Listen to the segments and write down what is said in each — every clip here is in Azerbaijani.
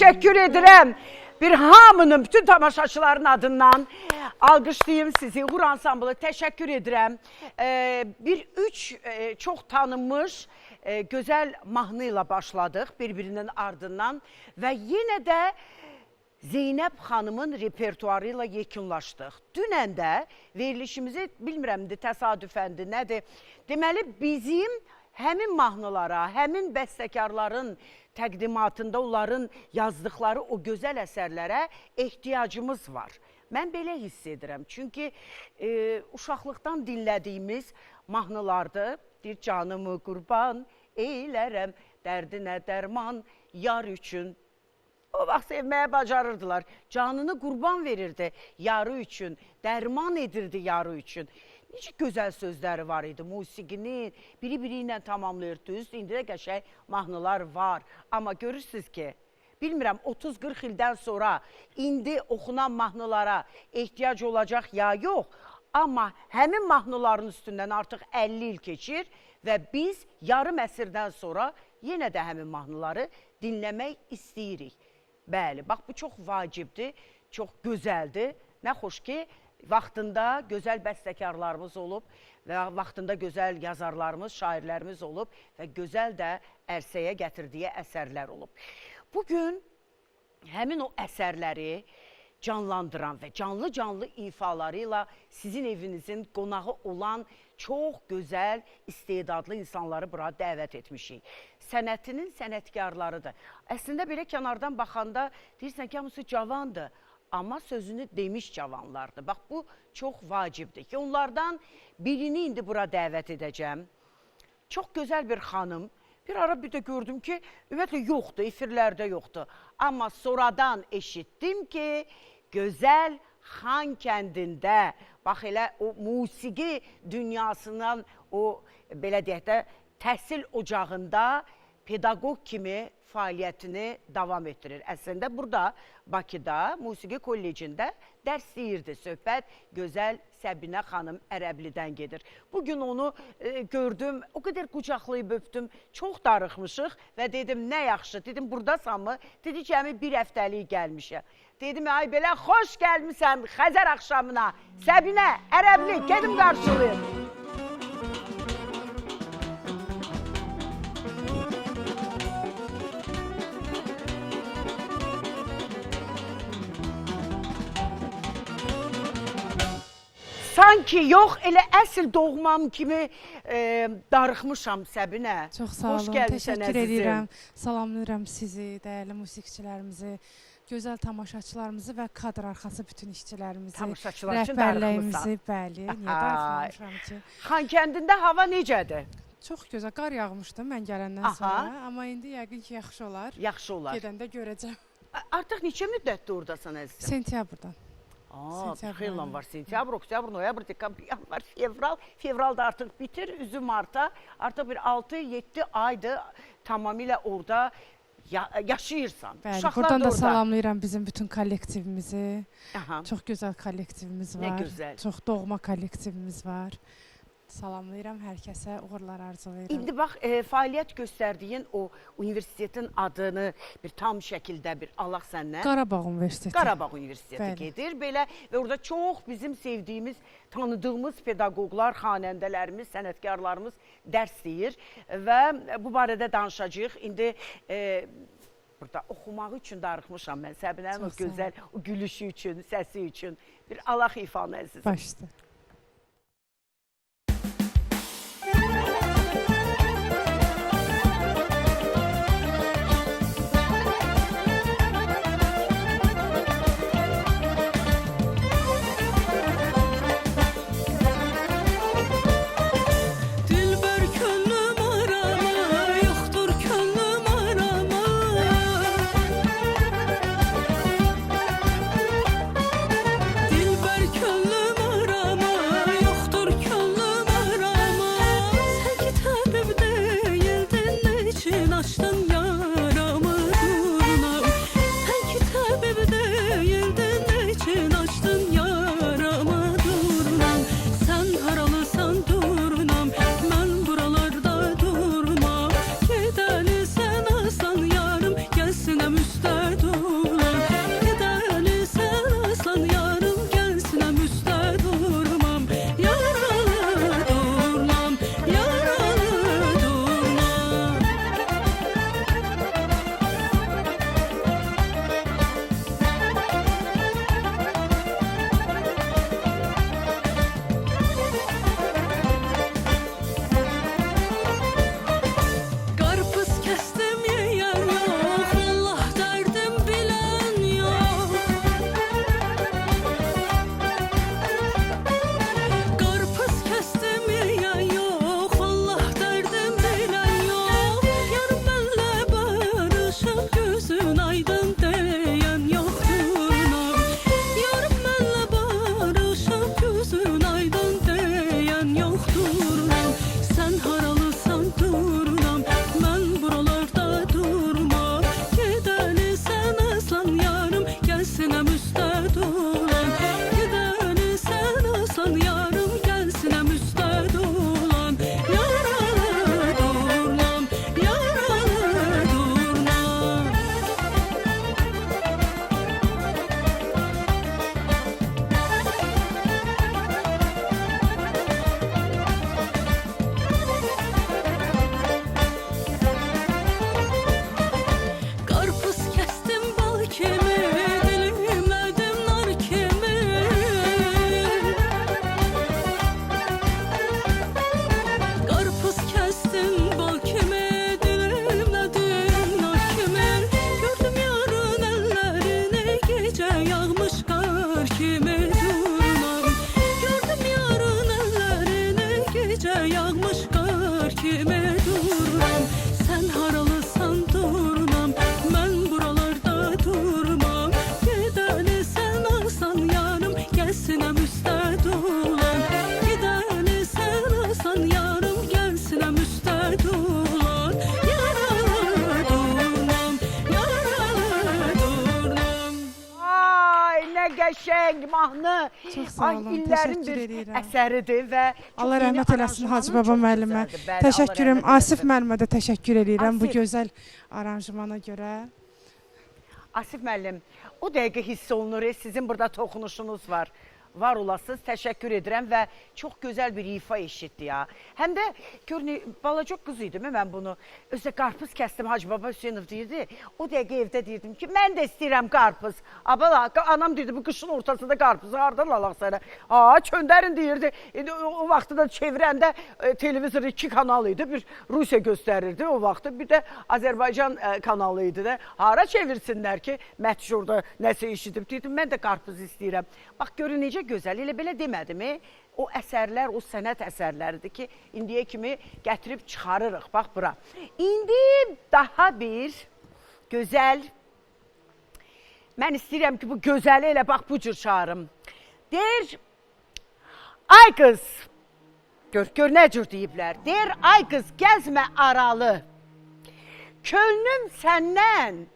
teşekkür ederim. Bir hamının bütün tamaşaçıların adından alqışlayayım sizi. Uğur ansamblı teşekkür ederim. Üç çok tanınmış güzel mahnıyla başladık birbirinin ardından ve yine de Zeynep xanımın repertuarıyla yekunlaşdıq. Dünən də verilişimizi bilmirəm təsadüfəndir, nədir? Deməli bizim həmin mahnılara, həmin bəstəkarların təqdimatında onların yazdıqları o gözəl əsərlərə ehtiyacımız var. Mən belə hiss edirəm. Çünki uşaqlıqdan dinlədiyimiz mahnılardır. Deyir, canımı qurban eylərəm, dərdinə dərman yar üçün. O vaxt sevməyə bacarırdılar. Canını qurban verirdi yarı üçün, dərman edirdi yarı üçün. Necə gözəl sözləri var idi, musiqinin biri-biri ilə tamamlayır, düz. İndi də qəşəng mahnılar var. Amma görürsünüz ki, bilmirəm 30-40 ildən sonra indi oxunan mahnılara ehtiyac olacaq ya yox. Amma həmin mahnıların üstündən artıq 50 il keçir və biz yarım əsrdən sonra yenə də həmin mahnıları dinləmək istəyirik. Bəli, bax bu çox vacibdir, çox gözəldir. Nə xoş ki, vaxtında gözəl bəstəkarlarımız olub və vaxtında gözəl yazarlarımız, şairlərimiz olub və gözəl də ərsəyə gətirdiyi əsərlər olub. Bugün həmin o əsərləri canlandıran və canlı-canlı ifalarıyla sizin evinizin qonağı olan çox gözəl, istedadlı insanları bura dəvət etmişik. Sənətinin sənətkarlarıdır. Əslində belə kənardan baxanda deyirsən ki, hamısı cavandır. Amma sözünü demiş cavanlardır. Bax, bu çox vacibdir ki, onlardan birini indi bura dəvət edəcəm. Çox gözəl bir xanım. Bir ara bir də gördüm ki, ümumiyyətlə yoxdur, efirlərdə yoxdur. Amma sonradan eşitdim ki, gözəl Xan kəndində, bax elə o musiqi dünyasından, o belə deyək də, təhsil ocağında pedaqoq kimi fəaliyyətini davam etdirir. Əslində burada Bakıda Musiqi Kollecində dərs deyirdi. Söhbət gözəl Səbinə xanım Ərəblidən gedir. Bugün onu gördüm, o qədər qucaqlayıb öpdüm, çox darıxmışıq və dedim, nə yaxşı, dedim, buradasan mı? Dedi ki, həmi bir həftəlik gəlmişəm. Dedim, ay belə xoş gəlmişsən Xəzər axşamına, Səbinə Ərəbli, gedim qarşılayım. Sanki yox, elə əsl doğmam kimi darıxmışam Səbinə. Çox sağ olun, təşəkkür edirəm. Salamlayıram sizi, dəyərli musiqiçilərimizi, gözəl tamaşaçılarımızı və kadr arxası bütün işçilərimizi, rəhbərləyimizi, bəli, niyə darıxmamışam ki? Xan kəndində hava necədir? Çox gözəl, qar yağmışdı mən gələndən sonra, amma indi yəqin ki, yaxşı olar. Yaxşı olar. Gedəndə görəcəm. Artıq neçə müddətdir oradasan əzizim? Sentyabrdan. Xeyli var. Sentyabr, oktyabr, noyabr, dekabr, yanvar, fevral. Fevral da artıq bitir, üzü marta. Artıq bir 6-7 aydır tamamilə orada yaşayırsan. Bəli, buradan da salamlayıram bizim bütün kollektivimizi. Çox gözəl kollektivimiz var. Nə gözəl. Çox doğma kollektivimiz var. Salamlayıram hər kəsə, uğurlar arzulayıram. İndi bax, fəaliyyət göstərdiyin o universitetin adını bir tam şəkildə bir alaq səndən. Qarabağ Universiteti. Qarabağ Universiteti gedir belə və orada çox bizim sevdiyimiz, tanıdığımız pedaqoqlar, xanəndələrimiz, sənətkarlarımız dərs deyir və bu barədə danışacağıq. İndi burada oxumaq üçün darıxmışam mən Səbinənin o gözəl, o gülüşü üçün, səsi üçün bir alaq ifanı əzizim. Başdır. Dilber könlüm arama nə qəşəng mahnı. Çox sağ olun, illərin təşəkkür bir edirəm. əsəridir və Allah rəhmət eləsin Hacı Baba müəllimə. Təşəkkürüm. Asif müəllimə də təşəkkür edirəm bu gözəl aranjmana görə. Asif müəllim, o dəqiqə hiss olunur, sizin burada toxunuşunuz var. Var olasınız, təşəkkür edirəm və çox gözəl bir ifa eşitdi ya. Həm də görün, balaca qız idim mən bunu. Özdə qarpız kəsdim, Hacı Baba Hüseynov deyirdi. O dəqiqə evdə deyirdim ki, mən də istəyirəm qarpız. Abala, anam deyirdi, bu qışın ortasında qarpızı hardan alaq sənə? Çöndərin deyirdi. O vaxtı da çevirəndə televizor 2 kanal idi. Bir Rusiya göstərirdi o vaxtı, bir də Azərbaycan kanalı idi də. Hara çevirsinlər ki, mətşurda nəsə eşidib. Deyirdim, mən də qarpız istəyirəm. Bax, görün necə gözəl, elə belə demədim. O əsərlər, o sənət əsərləridir ki, indiyə kimi gətirib çıxarırıq, bax bura. İndi daha bir gözəl, mən istəyirəm ki, bu gözəli elə bax bu cür çağırım. Deyir, ay qız, gör nə cür deyiblər, deyir, ay qız gəzmə aralı, könlüm səndən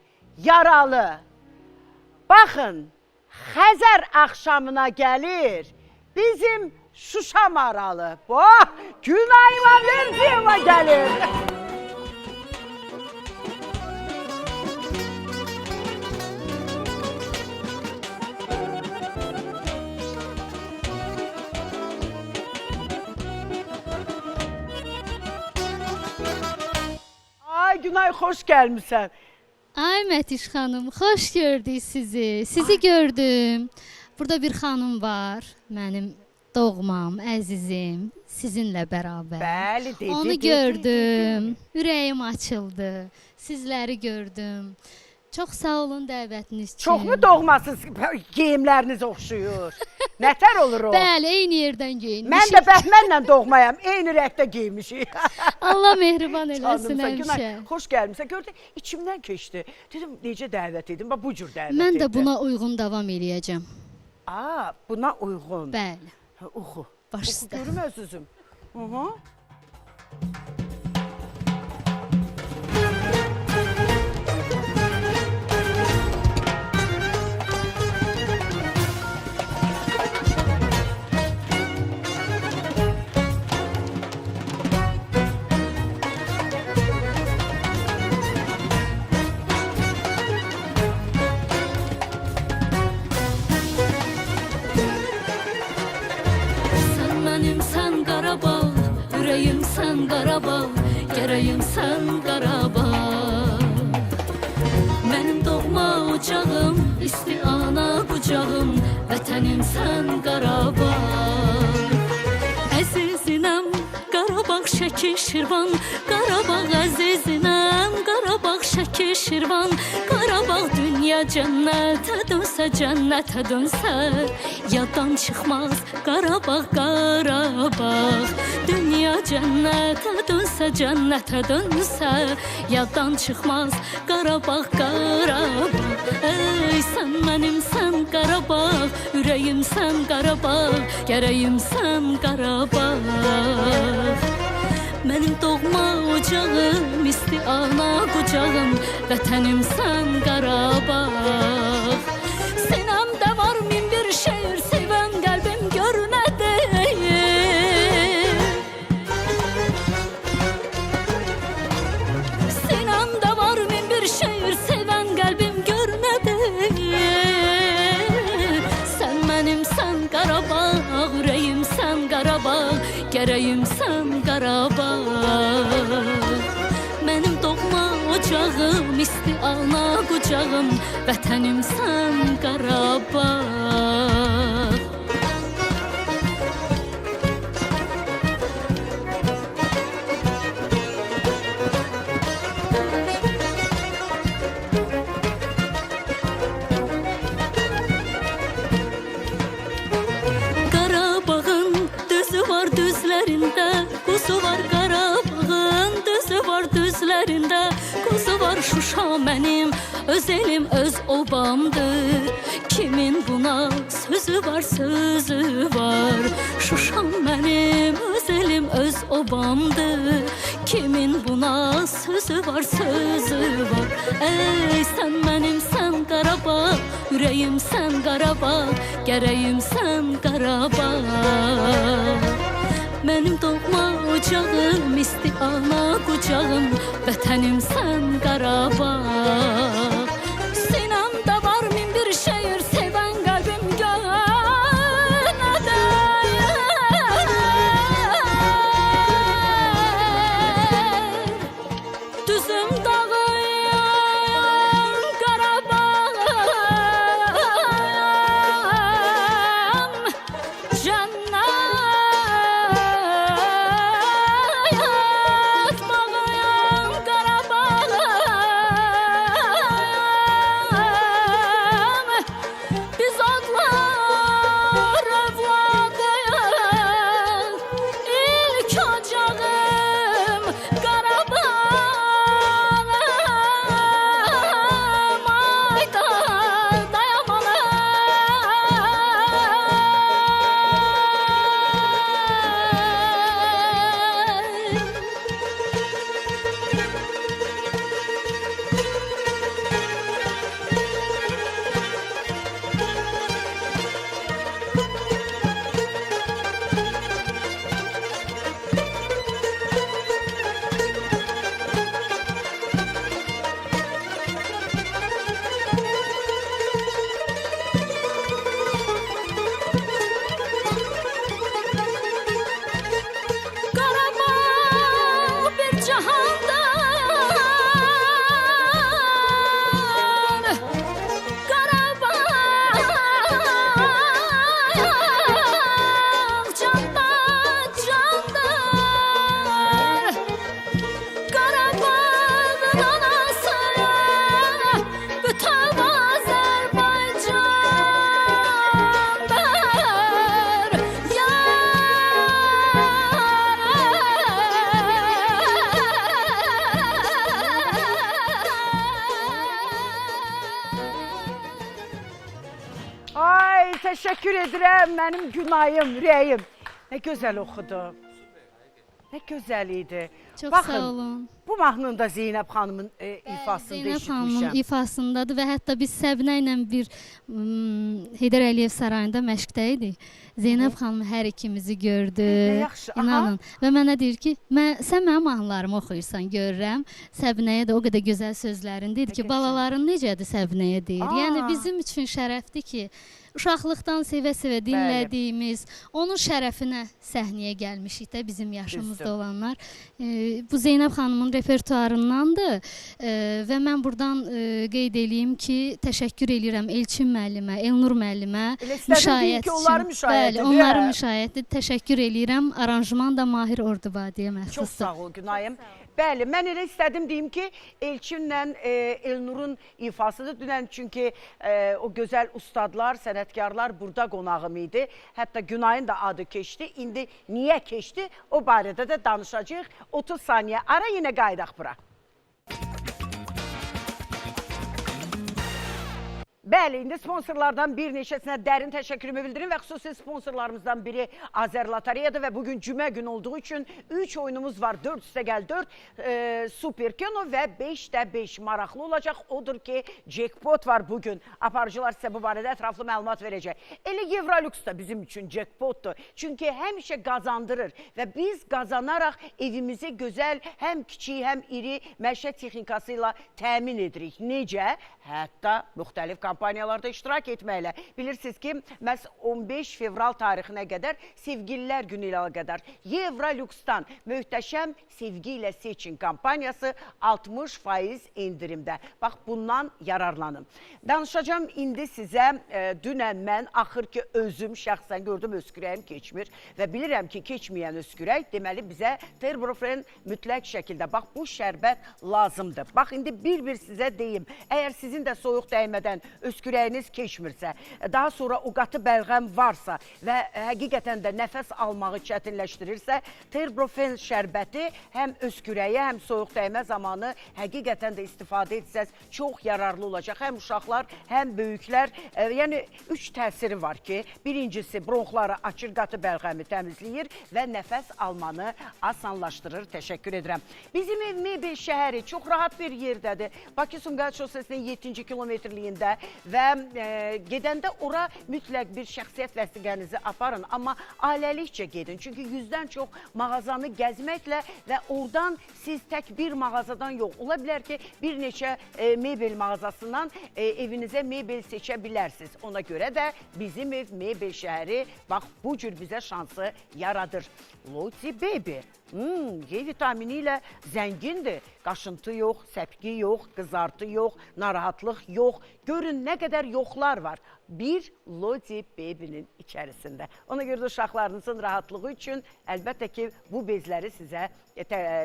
yaralı, baxın, Xəzər axşamına gəlir, bizim Şuşa maralı. Günayıma verdiyima gəlir. Ay Günay, xoş gəlmişsən. Ay Mətiş xanım, xoş gördük sizi. Sizi gördüm. Burada bir xanım var, mənim doğmam, əzizim, sizinlə bərabər. Bəli, dedi. Onu gördüm, ürəyim açıldı, sizləri gördüm. Çox sağ olun dəvətiniz üçün. Çox mu doğmasız geyimləriniz oxşuyur? Nətər olur o? Bəli, eyni yerdən geyinmişik. Mən də Bəhmənlə doğmayam, eyni rəngdə geymişik. Allah mehriban eləsin həmişə. Xoş gəlmişsən. Gördün, içimdən keçdi. Dedim, necə dəvət edim? Bu cür dəvət edim. Mən də buna uyğun davam eləyəcəm. Buna uyğun. Bəli. Oxu. Baş Oxu, üstə. görüm özüm. Ürəyim sən Qarabağ, gərəyim sən Qarabağ. Mənim doğma ocağım, isti ana qucağım, vətənim sən Qarabağ. Əzizinəm Qarabağ, Şəki, Şirvan, Qarabağ əzizinəm, Qarabağ, Şəki, Şirvan, Qarabağ dünya cənnətə dönsə, cənnətə dönsə, yaddan çıxmaz Qarabağ, Qarabağ. Dünya cənnətə dönsə, cənnətə dönsə, yaddan çıxmaz Qarabağ, Qarabağ. Ey sən mənim sən Qarabağ, ürəyim sən Qarabağ, gərəyim sən Qarabağ. Mənim doğma ocağım, isti ana qucağım, vətənim sən Qarabağ. Sinəmdə var min bir şeir, sevən qəlbim görmədi. Sinəmdə var min bir şeir, sevən qəlbim görmədi. Sən mənim sən Qarabağ, ürəyim sən Qarabağ, gərəyim sən Qarabağ. Mənim doğma ocağım, isti ana qucağım, vətənim sən Qarabağ. Qarabağın düzü var düzlərində, quzu var Qarabağın düzü var düzlərində, quzu var Şuşa mənim öz elim öz obamdır. Kimin buna sözü var sözü var, Şuşa mənim öz elim öz obamdır. Kimin buna sözü var sözü var. Ey sən mənim sən Qarabağ, ürəyim sən Qarabağ, gərəyim sən Qarabağ. Mənim doğma ocağım, isti ana qucağım, vətənim sən Qarabağ. Sinəmdə var min bir şeir, sevən qəlbim gönədə. Düzüm dağıyam Qarabağım, cənnət bağıyam Qarabağım. Biz adlar evladıyıq, ilk ocağım Qarabağım. Ayda dayamalım. Qarabağ bir cahandan, Qarabağ candan candır. Qarabağın anası bütöv Azərbaycandır. Ay, teşekkür ederim benim Günayım, Rəyim. Ne güzel okudu. Ne güzel idi. Çox Baxın, sağ olun. bu mahnında Zeynəb xanımın ifasında Zeynəb xanımın eşitmişəm. ifasındadır və hətta biz Səbinə ilə bir Heydər Əliyev sarayında məşqdə idik. Zeynəb xanım hər ikimizi gördü. Ne yaxşı, aha. İnanın. Və mənə deyir ki, sən mənim mahnılarımı oxuyursan, görürəm. Səbinəyə də o qədər gözəl sözlərin deyir ki, Gözəl. balaların necədir Səbinəyə deyir. Aa. Yəni bizim üçün şərəfdir ki, uşaqlıqdan sevə-sevə dinlədiyimiz, onun şərəfinə səhnəyə gəlmişik də bizim yaşımızda Düzdür. olanlar. Bu Zeynəb xanımın repertuarındandır və mən buradan qeyd eləyim ki, təşəkkür eləyirəm Elçin müəllimə, Elnur müəllimə, Elə istədim deyim ki, onların müşayiətidir, Bəli, onların hə? müşayiəti. Təşəkkür eləyirəm. Aranjman da Mahir Ordubadiyə Çox məxsusdur. sağ ol Günayım. Bəli, mən elə istədim deyim ki, Elçinlə Elnurun ifasıdır. Dünən çünki o gözəl ustadlar, sənətkarlar burada qonağım idi. Hətta Günayın da adı keçdi. İndi niyə keçdi? O barədə də danışacağıq. 30 saniyə ara yenə qaydaq bura. Bəli, indi sponsorlardan bir neçəsinə dərin təşəkkürümü bildirim və xüsusi sponsorlarımızdan biri Azərlotereyadır və bugün cümə günü olduğu üçün 3 oyunumuz var. 4 üstə gəl 4 Super Keno və 5də 5 maraqlı olacaq. Odur ki, jackpot var bugün. Aparıcılar sizə bu barədə ətraflı məlumat verəcək. Elə Evrolux da bizim üçün jackpotdur. Çünki həmişə qazandırır və biz qazanaraq evimizi gözəl, həm kiçik, həm iri məişət texnikası ilə təmin edirik. Necə? Hətta müxtəlif kampaniyalarda iştirak etməklə. Bilirsiniz ki, məhz 15 fevral tarixinə qədər Sevgililər günü ilə qədər Evroluxdan möhtəşəm sevgi ilə seçin kampaniyası 60% indirimdə. Bax, bundan yararlanın. Danışacağım indi sizə, dünən mən axır ki özüm şəxsən gördüm, öskürəyim keçmir və bilirəm ki, keçməyən öskürək deməli bizə Terbrofren mütləq şəkildə. Bax, bu şərbət lazımdır. Bax, indi bir-bir sizə deyim. Əgər sizin də soyuq dəymədən öskürəyiniz keçmirsə, daha sonra o qatı bəlğəm varsa və həqiqətən də nəfəs almağı çətinləşdirirsə, Terbrofren şərbəti həm öskürəyə, həm soyuq dəymə zamanı həqiqətən də istifadə etsəz çox yararlı olacaq. Həm uşaqlar, həm böyüklər. Yəni, 3 təsiri var ki, birincisi bronxları açır, qatı bəlğəmi təmizləyir və nəfəs almanı asanlaşdırır. Təşəkkür edirəm. Bizim Mebel şəhəri çox rahat bir yerdədir. Bakı-Sumqayıt şosesinin 7-ci kilometrliyində və gedəndə ora mütləq bir şəxsiyyət vəsiqənizi aparın, amma ailəlikcə gedin. Çünki 100-dən çox mağazanı gəzməklə və oradan siz tək bir mağazadan yox, ola bilər ki, bir neçə mebel mağazasından evinizə mebel seçə bilərsiniz. Ona görə də bizim ev mebel şəhəri bax bu cür bizə şansı yaradır. Loti Baby. Y vitamini ilə zəngindir. Qaşıntı yox, səpki yox, qızartı yox, narahatlıq yox. Görün nə qədər yoxlar var bir Loti Baby'nin içərisində. Ona görə də uşaqlarınızın rahatlığı üçün əlbəttə ki, bu bezləri sizə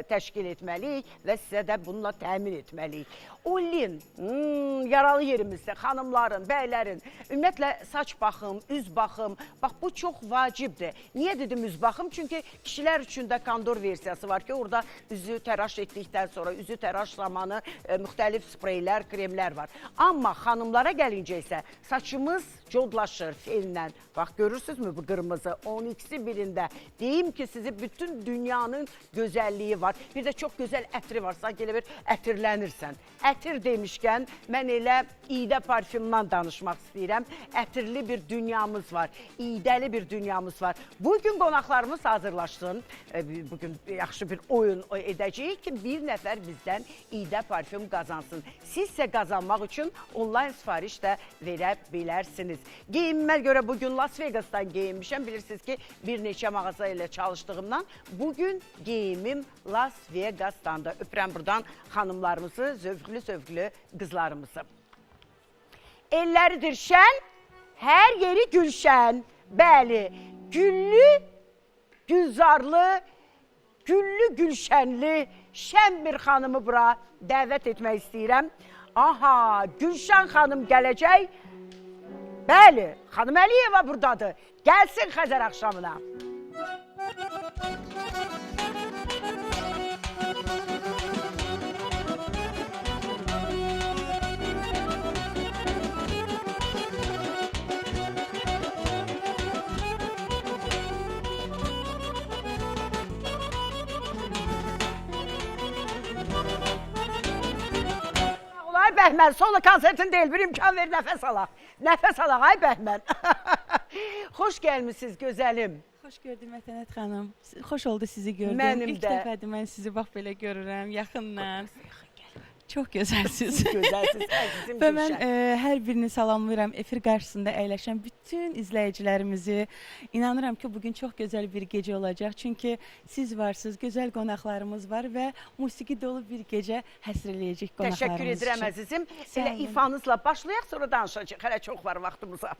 təşkil etməliyik və sizə də bununla təmin etməliyik. Olin, yaralı yerimizdə xanımların, bəylərin, ümumiyyətlə saç baxım, üz baxım, bax bu çox vacibdir. Niyə dedim üz baxım? Çünki kişilər üçün də kondor versiyası var ki, orada üzü təraş etdikdən sonra, üzü təraş zamanı müxtəlif spreylər, kremlər var. Amma xanımlara gəlincə isə saçımız codlaşır fellə. Bax, görürsünüzmü bu qırmızı? 12-si birində. Deyim ki, sizi bütün dünyanın gözəlliyi var. Bir də çox gözəl ətri var. Sanki elə bir ətirlənirsən. Ətir demişkən, mən elə iğdə parfümdən danışmaq istəyirəm. Ətirli bir dünyamız var. İğdəli bir dünyamız var. Bugün qonaqlarımız hazırlaşsın. Bugün yaxşı bir oyun edəcəyik ki, bir nəfər bizdən iğdə parfüm qazansın. Siz isə qazanmaq üçün onlayn sifariş də verə bilərsiniz. Geyinmə görə bugün Las Vegas'dan geyinmişəm. Bilirsiniz ki, bir neçə mağaza ilə çalışdığımdan bugün geyimim Las Vegas'dan da. Öpürəm buradan xanımlarımızı, zövqlü qızlarımızı. Elləridir şən, hər yeri gülşən. Bəli, güllü, gülzarlı, güllü, gülşənli, şən bir xanımı bura dəvət etmək istəyirəm. Aha, Gülşən xanım gələcək. Bəli, xanım Əliyeva buradadır. Gəlsin Xəzər axşamına. Ay Bəhmən, solo konsertin deyil, bir imkan ver, nəfəs alaq. Nəfəs alaq, ay Bəhmən. Xoş gəlmişsiniz, gözəlim. Xoş gördüm Mətənət xanım. Xoş oldu sizi gördüm. Mənim İlk də. dəfədir mən sizi bax belə görürəm, yaxından. Çox gözəlsiniz. Gözəlsiniz, əzizim Və mən Gülşən. hər birini salamlayıram. Efir qarşısında əyləşən bütün izləyicilərimizi. İnanıram ki, bugün çox gözəl bir gecə olacaq. Çünki siz varsınız, gözəl qonaqlarımız var və musiqi dolu bir gecə həsr eləyəcək qonaqlarımız üçün. Təşəkkür edirəm əzizim. Sağ Elə olun. ifanızla başlayaq, sonra danışacaq. Hələ çox var vaxtımıza.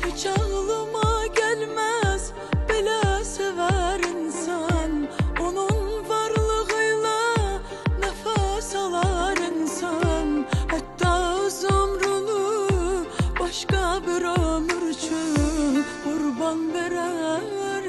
Hiç ağlıma gelmez belə sever insan. Onun varlığıyla nefes alar insan. Hatta öz ömrünü başka bir ömür için kurban verer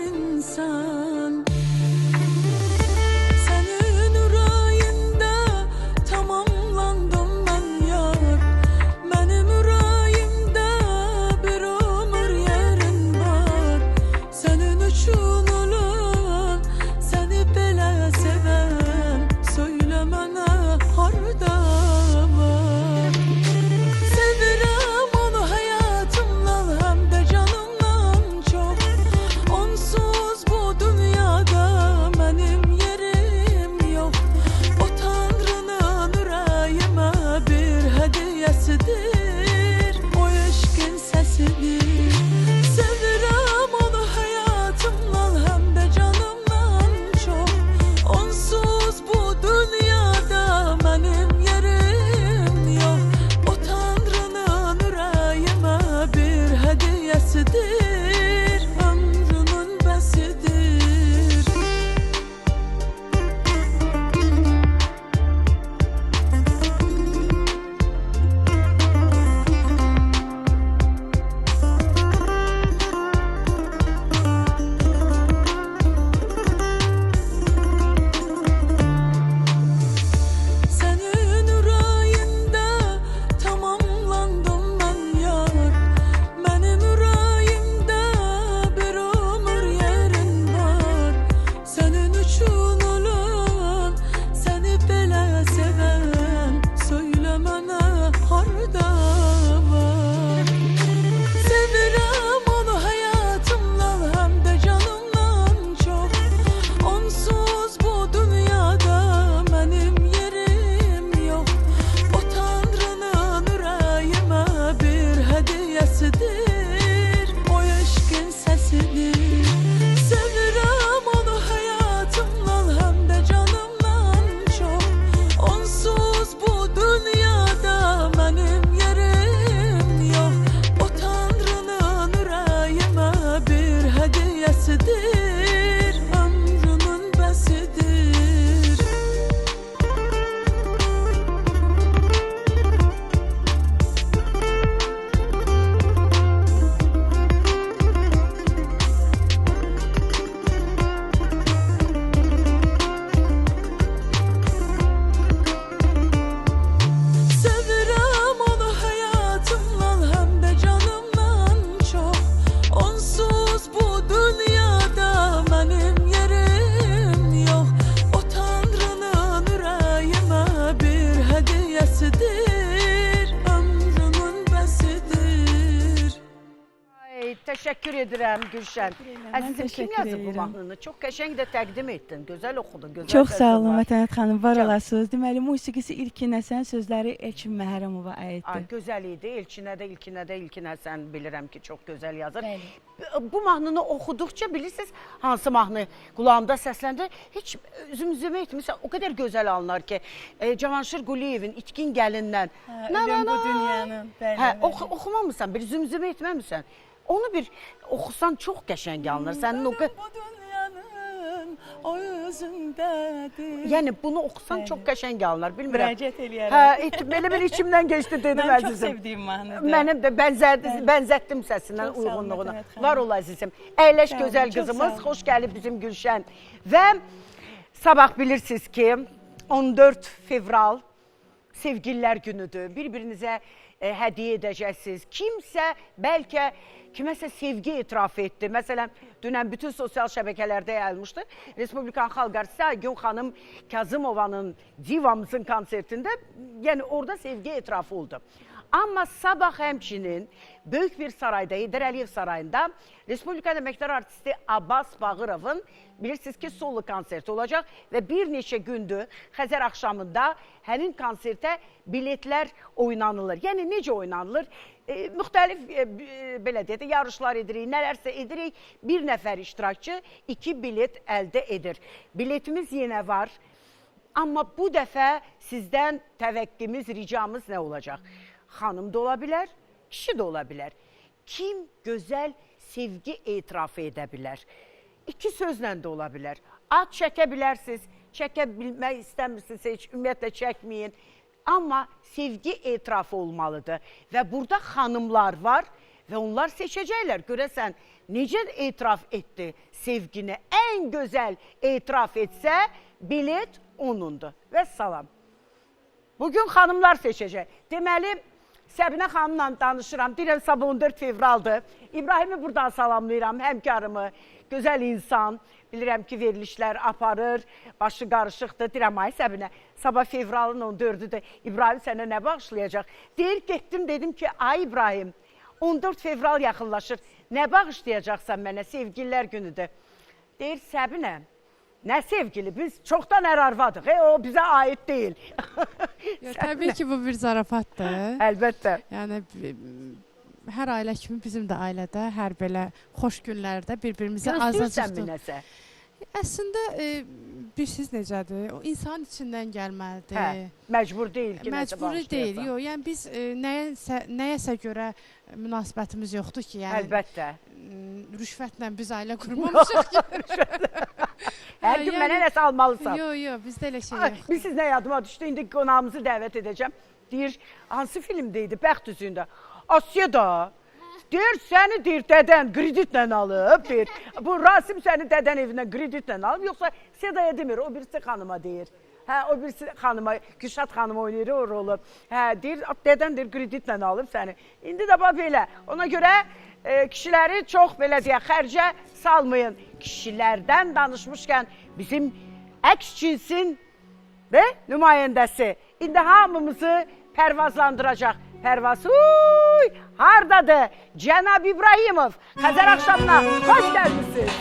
hediyesidir, ömrümün besidir. Sevirəm onu həyatımdan, həm də canımdan çox. Onsuz bu dünyada mənim yerim yox. O Tanrının ürəyimə bir hediyesidir, ömrümün besidir. Ay, teşekkür ederim Gülşen. Ben Azizim, kim teşekkür yazdı bu ederim. mahnını? Çok qəşəng də təqdim etdin, gözəl oxudun, gözəl Çox səsin sağ olun var. Mətənət xanım, var Çox- olasınız. Deməli, musiqisi İlkin Həsən, sözləri Elçin Məhərrəmova Ay, aiddir. gözəl idi. İlkin Həsən bilirəm ki, çox gözəl yazır. Bəli. Bu mahnını oxuduqca bilirsiniz hansı mahnı qulağımda səsləndi. Heç üzüm etmirsə o qədər gözəl anlar ki, Cavanşir Quliyevin İtkin gəlindən. Ölüm bu dünyanın. Bəli, Hə, bəli. oxumamısan, bir zümzümə etməmisən. Onu bir oxusan çox qəşəng alınır. Sənin o Ölüm bu dünyanın o özündədir. yəni bunu oxusan Bəli. çox qəşəng alınır. Bilmirəm. Müraciət eləyərəm. Hə, belə bir içimdən keçdi dedim Mənim çox əzizim. sevdiyim mahnıdır. Mənim də bənzətdim səsindən Çox sağ olun, uyğunluğuna. Mətənət xanım. Var ol əzizim. Əyləş Sağ olun, gözəl çox qızımız, sağ olun. xoş gəlib bizim Gülşən. Və sabah bilirsiniz ki, 14 fevral sevgililər günüdür. Bir-birinizə hədiyyə edəcəksiniz. Kimsə bəlkə kiməsə sevgi etiraf etdi. Məsələn, dünən bütün sosial şəbəkələrdə yayılmışdı. Respublikan Xalq Artisti Aygün xanım Kazımovanın Divamızın konsertində, yəni orada sevgi etirafı oldu. Amma sabah həmçinin böyük bir sarayda, Heydər Əliyev sarayında Respublikan əməkdar artisti Abbas Bağırovun bilirsiniz ki, solo konserti olacaq və bir neçə gündür Xəzər axşamında həmin konsertə biletlər oynanılır. Yəni necə oynanılır? Müxtəlif belə deyək də yarışlar edirik, nələrsə edirik. Bir nəfər iştirakçı 2 bilet əldə edir. Biletimiz yenə var. Amma bu dəfə sizdən təvəqqimiz, ricamız nə olacaq? Xanım da ola bilər, kişi də ola bilər. Kim gözəl sevgi etirafı edə bilər? 2 sözlə də ola bilər. Ad çəkə bilərsiniz, çəkə bilmək istəmirsiniz, heç ümumiyyətlə çəkməyin. Amma sevgi etirafı olmalıdır. Və burada xanımlar var və onlar seçəcəklər. Görəsən, necə etiraf etdi sevgini? Ən gözəl etiraf etsə, bilet onundur. Və salam. Bugün xanımlar seçəcək. Deməli, Səbinə xanımla danışıram. Deyirəm, sabah 14 fevraldır. İbrahimi buradan salamlayıram, həmkarımı. Gözəl insan. Bilirəm ki, verilişlər aparır, başı qarışıqdır. Deyirəm, ay Səbinə, sabah fevralın 14-dür. İbrahim sənə nə bağışlayacaq? Deyir, getdim, dedim ki, ay İbrahim, 14 fevral yaxınlaşır. Nə bağışlayacaqsan mənə? Sevgililər günüdür. Deyir, Səbinə, nə sevgili? Biz çoxdan ər-arvadıq. O bizə aid deyil. Təbii ki, bu bir zarafatdır. Əlbəttə. Yəni hər ailə kimi bizim də ailədə hər belə xoş günlərdə bir-birimizə Gözləyirsən nəsə? Əslində bilirsiniz necədir? O insan içindən gəlməlidir. Hə, məcbur deyil ki, nəsə Məcburi deyil. bağışlayasan. Yox, yəni biz nəyəsə görə münasibətimiz yoxdur ki, yəni Əlbəttə. rüşvətlə biz ailə qurmamışıq ki. Hər gün mənə nəsə almalısan. Yox, bizdə elə şey Ay, yoxdur. bilirsiniz nə yadıma düşdü? İndi qonağımızı dəvət edəcəm. Deyir, hansı filmdə idi? Bəxt üzündə. Asyada. Deyir, səni deyir, dədən kreditlə alıb, deyir. Bu Rasim səni dədən evindən kreditlə alıb, yoxsa Sedaya demir, o birisi xanıma deyir. Hə, o birisi xanıma, Gülşad xanım oynayır o rolu. Hə, deyir, dədən deyir, kreditlə alıb səni. İndi də bax belə. Ona görə kişiləri çox belə deyək, xərcə salmayın. Kişilərdən danışmışkən bizim əks cinsin və nümayəndəsi indi hamımızı pərvazlandıracaq. Pərvaz, hardadır? Cənab İbrahimov, Xəzər axşamına xoş gəlmişsiniz.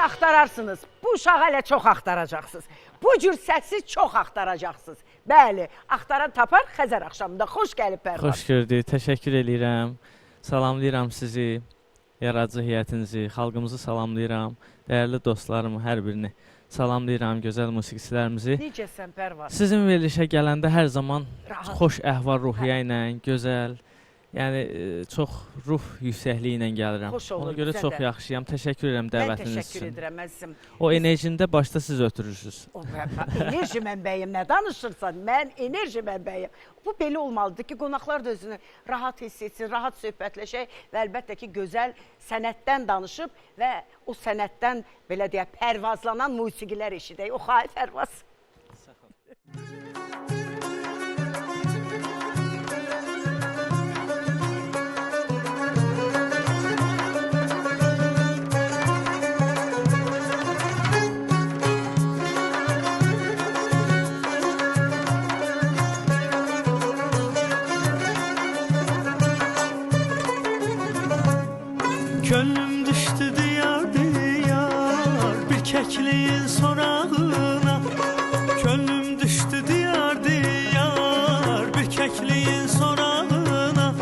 Axtararsınız. Bu uşağı hələ çox axtaracaqsınız. Bu cür səsi çox axtaracaqsınız. Bəli, axtaran tapar Xəzər axşamında. Xoş gəlib Pərvaz. Xoş gördük, təşəkkür edirəm. Salamlayıram sizi, yaradıcı heyətinizi, xalqımızı salamlayıram. Dəyərli dostlarımı, hər birini salamlayıram, gözəl musiqiçilərimizi. Necəsən Pərvaz? Sizin verilişə gələndə hər zaman Rahat. xoş əhval-ruhiyyə ilə, gözəl, yəni çox ruh yüksəkliyi ilə gəlirəm. Xoş olur, Ona görə bizə çox də. yaxşıyam. Təşəkkür edirəm Mən dəvətiniz təşəkkür üçün. edirəm əzizim. O enerjində başda siz ötürürsünüz. O enerji mənbəyim, nə danışırsan? Mən enerji mənbəyim. Bu belə olmalıdır ki, qonaqlar da özünü rahat hiss etsin, rahat söhbətləşək və əlbəttə ki, gözəl sənətdən danışıb və o sənətdən belə deyək, pərvazlanan musiqilər eşidək. O xahi Pərvaz. Gönlüm düştü diyar diyar bir kekliğin sorağına. Gönlüm düştü diyar diyar bir kekliğin sorağına.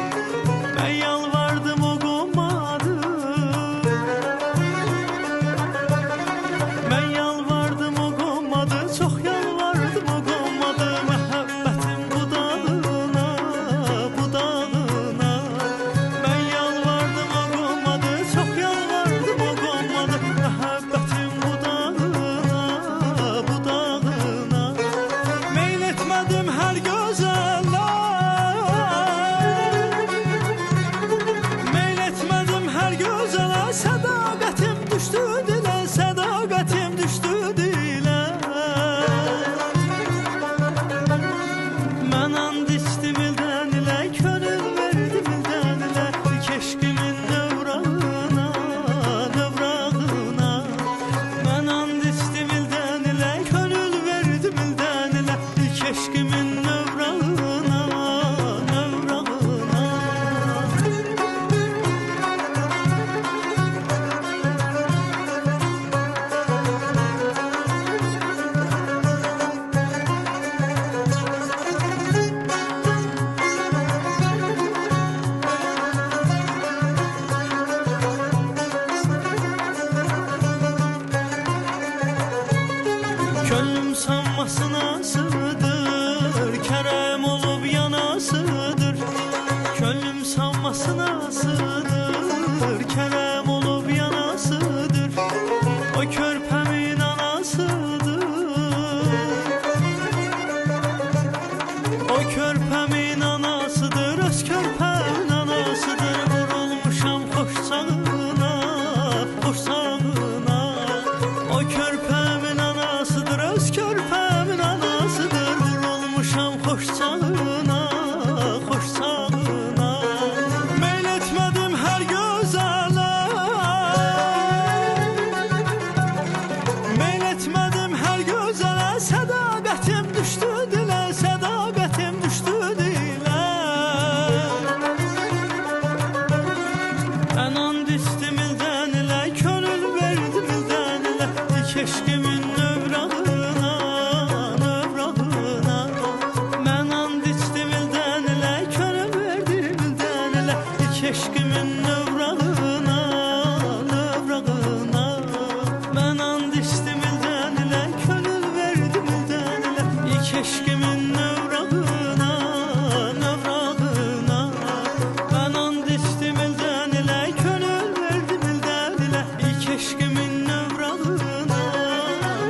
Ben yalvardım o konmadı. Ben yalvardım o konmadı. Çok yalvardım o konmadı. Məhəbbətin budağına, budağına. Ben yalvardım o konmadı. Çok yalvardım o konmadı. Məhəbbətin budağına, budağına. Meyl etmədim hər gözələ. Meyl etmədim hər gözələ. Sədaqətim düşdü dilə, sədaqətim düşdü dilə. Mən and içdim ildən ilə, könül verdim ildən ilə. Keşkimin növrağına, növrağına. Mən and içdim ildən ilə, könül verdim ildən ilə. Keşkimin növrağına, növrağına. Könlüm sanmasına sığdır, kerem olup yanasıdır. Könlüm sanmasına sığdır, kerem olup yanasıdır. O körpemin anasıdır. O körpemin anasıdır, öz körpemin anasıdır. Vurulmuşam hoş sağına, hoş sağına. O körpemin anasıdır, öz körpemin anasıdır. Vurulmuşam hoş sağına, hoş sağına. Meyl etmədim hər gözələ. Meyl etmədim hər gözələ. Sədaqətim düşdü dilə, sədaqətim düşdü dilə. Mən and içdim ildən ilə, könül verdim ildən ilə. Keşkimin növrağına, növrağına. Mən and içdim ildən ilə, könül verdim ildən ilə. Keşkimin növrağına, növrağına. Mən and içdim ildən ilə, könül verdim ildən ilə. Keşkimin növrağına, növrağına. Mən and içdim ildən ilə, könül verdim ildən ilə. Keşkimin növrağına,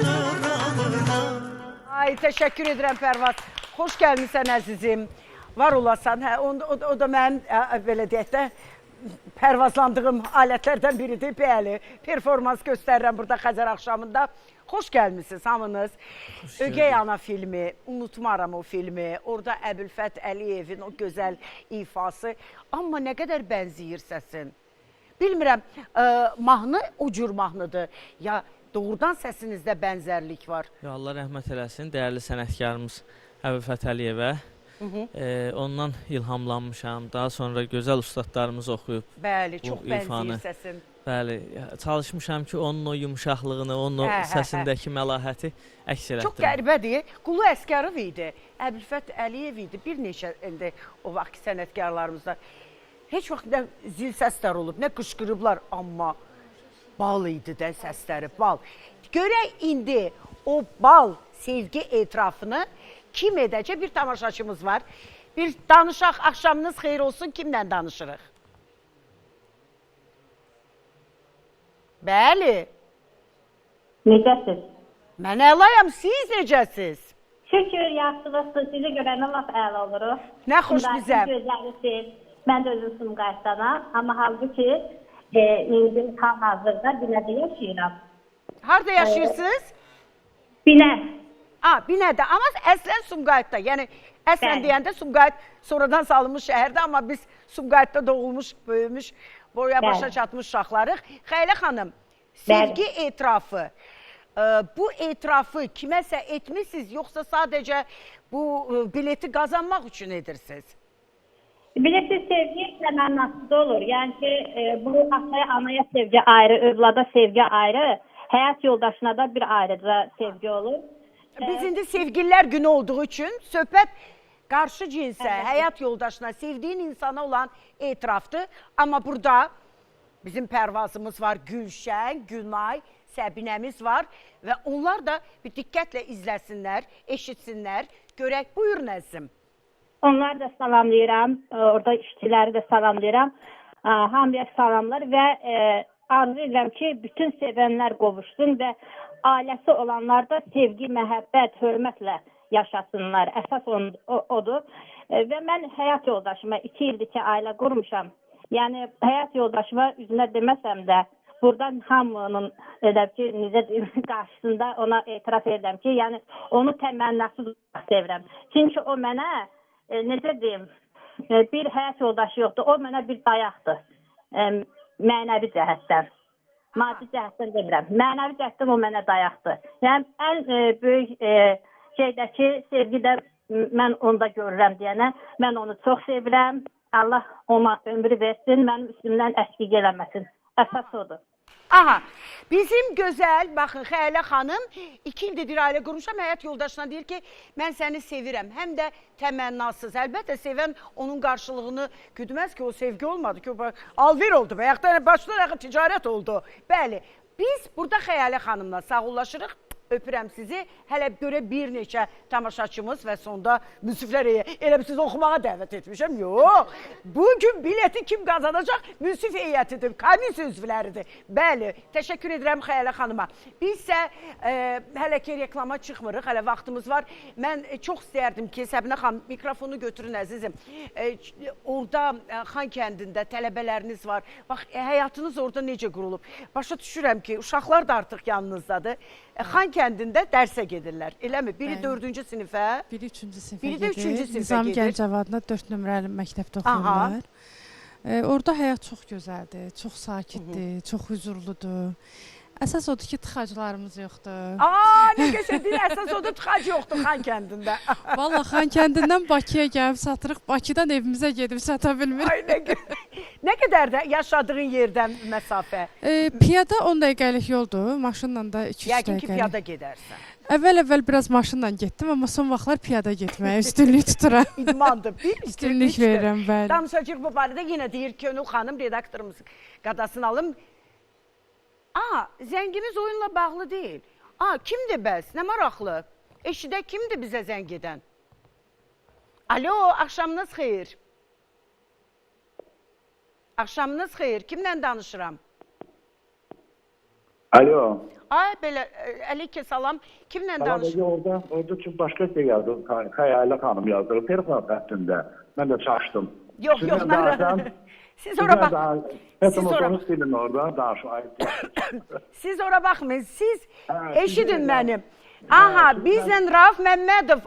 növrağına. Ay, təşəkkür edirəm Pərvaz. Xoş gəlmisən əzizim. Var olasan. Hə, o da mənim belə deyək də pərvazlandığım alətlərdən biridir. Bəli, performans göstərirəm burada Xəzər axşamında. Xoş gəlmisiniz hamınız. Ögey Ana filmi, unutmaram o filmi. Orada Əbülfət Əliyevin o gözəl ifası. Amma nə qədər bənzəyir səsin. Bilmirəm, mahnı o cür mahnıdır. Ya doğrudan səsinizdə bənzərlik var. Ya Allah rəhmət eləsin, dəyərli sənətkarımız Əbülfət Əliyevə. Ondan ilhamlanmışam. Daha sonra gözəl ustadlarımız oxuyub. Bəli, bu çox ifanı. bənzəyir səsin. Bəli, çalışmışam ki, onun o yumşaqlığını, onun o səsindəki məlahəti əks elətdirim. Çox qəribədir. Qulu Əsgərov idi, Əbülfət Əliyev idi, bir neçə indi o vaxt sənətkarlarımızda. Heç vaxt nə zil səslər olub, nə qışqırıblar, amma bal idi də səsləri, bal. Görək indi o bal, sevgi etirafını kim edəcək? Bir tamaşaçımız var. Bir danışaq, axşamınız xeyir olsun, kimlə danışırıq? Bəli. Necəsiz? Mən əlayam, siz necəsiz? Şükür, yaxşılıqsınız. Sizi görənə laf əla oluruq. Nə xoş bizə. Gözəlisiz. Mən də özüm Sumqayıtdanam. Amma halbuki indi hal-hazırda Binədə yaşayıram. Harada yaşayırsınız? Binə. Binədə. Amma əslən Sumqayıtda. Yəni, əslən deyəndə Sumqayıt sonradan salınmış şəhərdə, amma biz Sumqayıtda doğulmuş, böyümüş, boya başa çatmış uşaqlarıq. Xəylə xanım, sevgi etirafı, bu etirafı kiməsə etmişsiniz, yoxsa sadəcə bu bileti qazanmaq üçün edirsiniz? Bilirsiniz, sevgi təmənnasız olur. Yəni ki, bu ataya, anaya sevgi ayrı, övlada sevgi ayrı, həyat yoldaşına da bir ayrıca sevgi olur. Biz indi sevgililer günü olduğu üçün söhbət qarşı cinsə, həyat yoldaşına, sevdiyin insana olan etirafdır. Amma burada bizim Pərvazımız var, Gülşən, Günay, Səbinəmiz var və onlar da bir diqqətlə izləsinlər, eşitsinlər. Görək, buyur Nəzim. Onları da salamlayıram, orada işçiləri də salamlayıram. Hamıya salamlar və arzu edirəm ki, bütün sevənlər qovuşsun və ailəsi olanlar da sevgi, məhəbbət, hörmətlə yaşasınlar. Əsas odur. Və mən həyat yoldaşıma 2 ildir ki, ailə qurmuşam. Yəni, həyat yoldaşıma üzünə deməsəm də, buradan hamının qarşısında ona etiraf edirəm ki, yəni onu təmənnasız sevirəm. Çünki o mənə, necə deyim, bir həyat yoldaşı yoxdur, o mənə bir dayaqdır. Mənəvi cəhətdən. Maddi cəhətdən demirəm. Mənəvi cəhətdən o mənə dayaqdır. Yəni, ən böyük şeydəki sevgi də mən onda görürəm deyənə, mən onu çox sevirəm. Allah ona ömrü versin, mənim üstümdən əskik eləməsin. Əsas odur. Aha, bizim gözəl, baxın, Xəylə xanım 2 ildir bir ailə qurmuşam, həyat yoldaşına deyir ki, mən səni sevirəm, həm də təmənnasız. Əlbəttə, sevən onun qarşılığını güdməz ki, o sevgi olmadı ki, alver oldu və yaxud da başlayaraq ticarət oldu. Bəli, biz burada Xəylə xanımla sağollaşırıq. Öpürəm sizi. Hələ görə bir neçə tamaşaçımız və sonda münsiflər elə siz oxumağa dəvət etmişəm. Yox, bugün bileti kim qazanacaq? Münsif heyətidir, komissiya üzvləridir. Bəli, təşəkkür edirəm Xəylə xanıma. Biz isə hələ ki reklama çıxmırıq, hələ vaxtımız var. Mən çox istəyərdim ki, Səbinə xanım, mikrofonu götürün əzizim. Orada Xan kəndində tələbələriniz var. Bax, həyatınız orada necə qurulub? Başa düşürəm ki, uşaqlar da artıq yanınızdadır. Xan kəndində dərsə gedirlər, eləmi? Biri 4-cü sinifə, biri 3-cü sinifə biri də 3-cü sinifə gedir. Nizami Gəncəvadına 4 nömrəli məktəbdə oxuyurlar. Orada həyat çox gözəldir, çox sakitdir, çox huzurludur. Əsas odur ki, tıxaclarımız yoxdur. Ne qəşəng, bir əsas odur, tıxac yoxdur Xan kəndində. Valla Xan kəndindən Bakıya gəlib satırıq, Bakıdan evimizə gedib sata bilmirik. Nə qədər də yaşadığın yerdən məsafə? Piyada 10 dəqiqəlik yoldur, maşınla da 2-3 dəqiqəlik. Yəqin ki, piyada gedərsən. Əvvəl biraz maşınla getdim, amma son vaxtlar piyada getməyə üstünlük tuturam. İdmandır, üstünlük verirəm, bəli. Danışacaq bu barədə yenə deyir ki, Önül xanım, redaktorumuz qadasını alım. Zəngimiz oyunla bağlı deyil. Kimdir bəs? Nə maraqlı? Eşidə kimdir bizə zəng edən? Alo, axşamınız xeyir. Axşamınız xeyir. Kimlə danışıram? Alo. Belə, əleykə salam. Kimlə danışıram? Orada ki, başqa şey yazdım. Xəylə xanım yazdım. Telefon xəttində. Mən də çaşdım. Yox, mən... Siz ora baxmayın. Siz ora baxmayın. Siz eşidin mənim. Bizlə Rauf Məmmədov,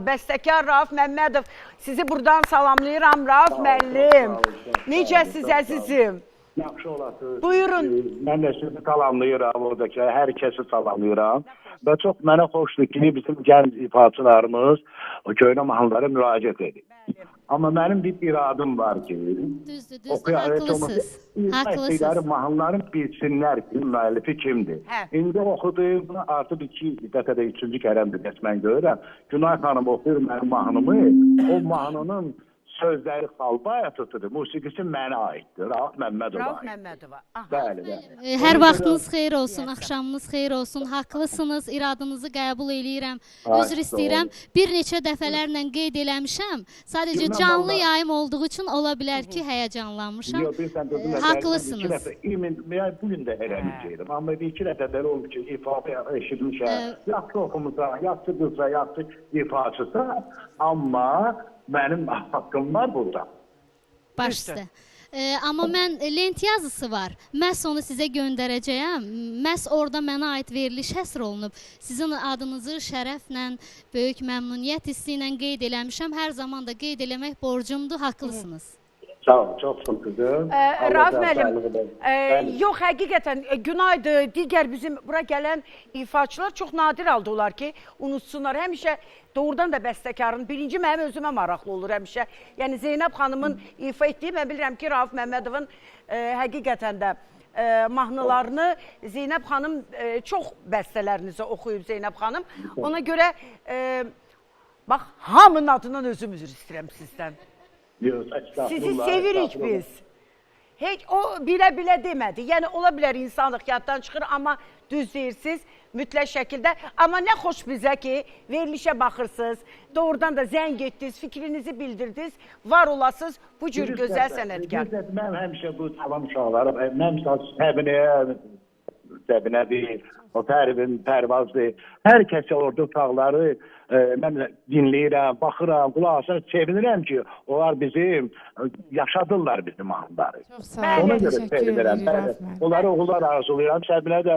bəstəkar Rauf Məmmədov. Sizi buradan salamlayıram, Rauf müəllim. Necəsiz əzizim? Yaxşı olasınız. Buyurun. Mən də sizi salamlayıram, oradakı hər kəsi salamlayıram. Və çox mənə xoşdur ki, bizim gənc ifaçılarımız o köhnə mahnılara müraciət edir. Amma mənim bir iradım var ki, Düzdür, haqlısınız. Haqlısınız. Mahnıların bilsinlər ki, müəllifi kimdir. İndi oxudum, artıq 2 dəfə də 3-cü kərəmdir mən görürəm. Günay xanım oxuyur mənim mahnımı, o mahnının sözləri xalq bayatıdır, musiqisi mənə aiddir. Rauf Məmmədova. Rauf Məmmədova. Bəli, bəli. Hər vaxtınız xeyir olsun, axşamınız xeyir olsun. Haqlısınız, iradınızı qəbul eləyirəm. Üzr istəyirəm. Bir neçə dəfələrlə qeyd eləmişəm. Sadəcə canlı yayım olduğu üçün ola bilər ki, həyəcanlanmışam. Haqlısınız. Bugün də eləməyəcəydim. Amma bir iki dəfə belə oldu ki, ifadə eşitmişəm. Yaxşı oxumuza, yaxşı qızsa, yaxşı ifaçısa, amma mənim haqqım var burada. Başda. Amma mən lent yazısı var. Məhz onu sizə göndərəcəyəm. Məhz orada mənə aid veriliş həsr olunub. Sizin adınızı şərəflə, böyük məmnuniyyət hissi ilə qeyd eləmişəm. Hər zaman da qeyd eləmək borcumdur. Haqlısınız. Sağ ol, çox sağ kızım. Rauf müəllim, yox, həqiqətən Günaydır, digər bizim bura gələn ifaçılar çox nadir halda olar ki, unutsunlar. Həmişə doğrudan da bəstəkarın, birinci mənim özümə maraqlı olur həmişə. Yəni Zeynəb xanımın ifa etdiyi, mən bilirəm ki, Rauf Məmmədovun həqiqətən də mahnılarını Zeynəb xanım çox bəstələrinizi oxuyub Zeynəb xanım. Ona görə, bax, hamının adından özüm üzr istəyirəm sizdən. Sizi sevirik biz. Heç o bilə-bilə demədi. Yəni ola bilər insanlıq yaddan çıxır, amma düz deyirsiniz mütləq şəkildə. Amma nə xoş bizə ki, verilişə baxırsınız, doğrudan da zəng etdiniz, fikrinizi bildirdiniz, var olasınız bu cür gözəl sənətkar. Mən həmişə bu salam uşaqlarım, mən Səbinədir, o Pərvazdır, hər kəsə orada uşaqları mən dinləyirəm, baxıram, qulaq asıram, sevinirəm ki, onlar bizim, yaşadırlar bizim mahnıları. Çox sağ olun, ona görə təşəkkür sevinirəm. edirəm. Onları oğullar arzulayıram, Səbinə də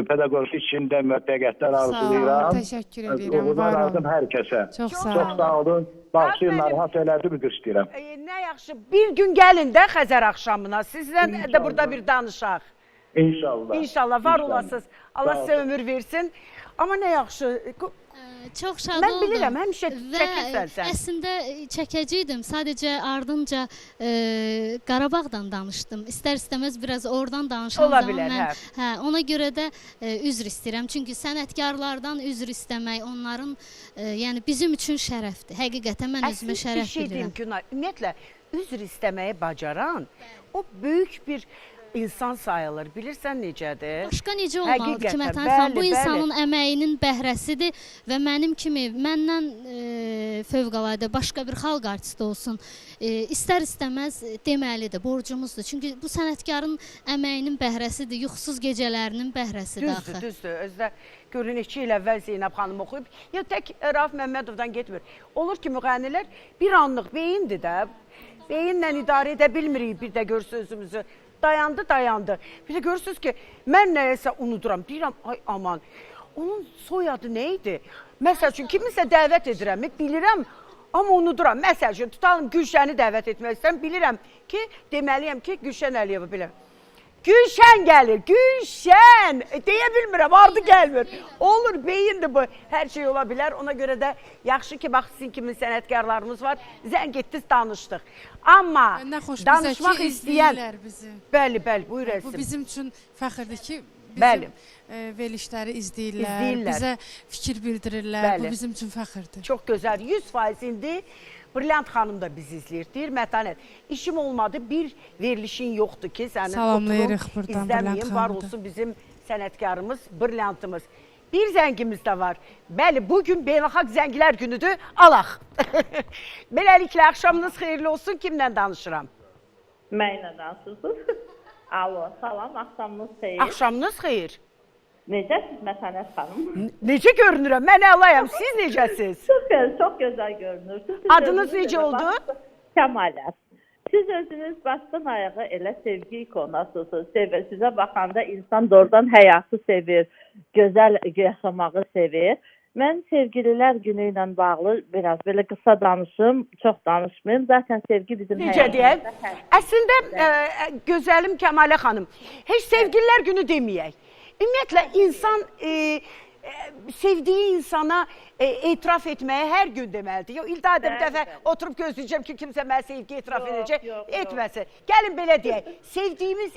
pedaqoji içində müvəffəqiyyətlər arzulayıram. Sağ olun, təşəkkür edirəm, Oğullar var arzulayıram hər kəsə. Çox Çox sağ olun. Bağışlayın, narahat elədi bir istəyirəm. Nə yaxşı, bir gün gəlin də Xəzər axşamına, sizdən də burada bir danışaq. İnşallah. İnşallah, var olasınız. Allah sizə ömür versin. Amma nə yaxşı. Çox şad Mən oldum. bilirəm, həmişə çəkirsən sən. Əslində çəkəcəydim. Sadəcə ardınca Qarabağdan danışdım. İstər-istəməz biraz oradan danışan Ola zaman bilər, mən ona görə də üzr istəyirəm. Çünki sənətkarlardan üzr istəmək onların yəni bizim üçün şərəfdir. Həqiqətən mən özümə şərəf bir şey bilirəm. deyim Günay, ümumiyyətlə üzr istəməyi bacaran o böyük bir insan sayılır. Bilirsən necədir? Başqa necə olmalıdır ki, Mətən xan? Bu insanın əməyinin bəhrəsidir və mənim kimi, məndən fövqəladə başqa bir xalq artisti olsun, istər-istəməz deməlidir, borcumuzdur. Çünki bu sənətkarın əməyinin bəhrəsidir, yuxusuz gecələrinin bəhrəsidir axı. Düzdür. Özdə görün 2 il əvvəl Zeynəb xanım oxuyub. Ya tək Rauf Məmmədovdan getmir. Olur ki, müğənnilər bir anlıq beyindir də. Beyinlə idarə edə bilmirik bir də gör sözümüzü. Dayandı. Bir də görürsünüz ki, mən nəyəsə unuduram. Deyirəm, ay aman, onun soyadı nə idi? Məsəl üçün, kiminsə dəvət edirəm, bilirəm, amma unuduram. Məsəl üçün, tutalım Gülşəni dəvət etmək istəyirəm, bilirəm ki, deməliyəm ki, Gülşən Əliyeva bilirəm. Gülşən gəlir, Gülşən! Deyə bilmirəm, ardı gəlmir. Olur, beyindir bu, hər şey ola bilər. Ona görə də yaxşı ki, bax, sizin kimi sənətkarlarımız var. Zəng etdiniz, danışdıq. Amma danışmaq istəyən... Bəli, buyur Əsim. Bu bizim üçün fəxirdir ki, bizim verilişləri izləyirlər, bizə fikir bildirirlər. Bu bizim üçün fəxirdir. Çox gözəl, 100% indi Brilliant xanım da bizi izləyir. Deyir, Mətanət, işim olmadı, bir verilişin yoxdur ki, sənin oturub izləməyin, var olsun bizim sənətkarımız, Brilliantımız. Bir zəngimiz də var. Bəli, bugün beynəlxalq zənglər günüdür, alaq. Beləliklə, axşamınız xeyirli olsun, kimlə danışıram? Mənlə danışırsınız. Alo, salam, axşamınız xeyir. Axşamınız xeyir. Necəsiz Mətanət xanım? Necə görünürəm? Mən əlayam, siz necəsiz? Çox gözəl görünürsünüz. Adınız necə oldu? Kəmalət. Siz özünüz başdan ayağa elə sevgi ikonasısınız. Sizə baxanda insan doğrudan həyatı sevir, gözəl yaşamağı sevir. Mən sevgililər günü ilə bağlı biraz belə qısa danışım, çox danışmayım. Zaten sevgi bizim həyatımızda. Necə deyək? Əslində, gözəlim Kəmalə xanım, heç sevgililər günü deməyək. Ümumiyyətlə, insan sevdiği insana etiraf etməyə hər gün deməlidir. Yox, ildə bir dəfə oturub gözləyəcəm ki, kimsə mənə sevgi etiraf edəcək, etməsin. Gəlin belə deyək, sevdiyimiz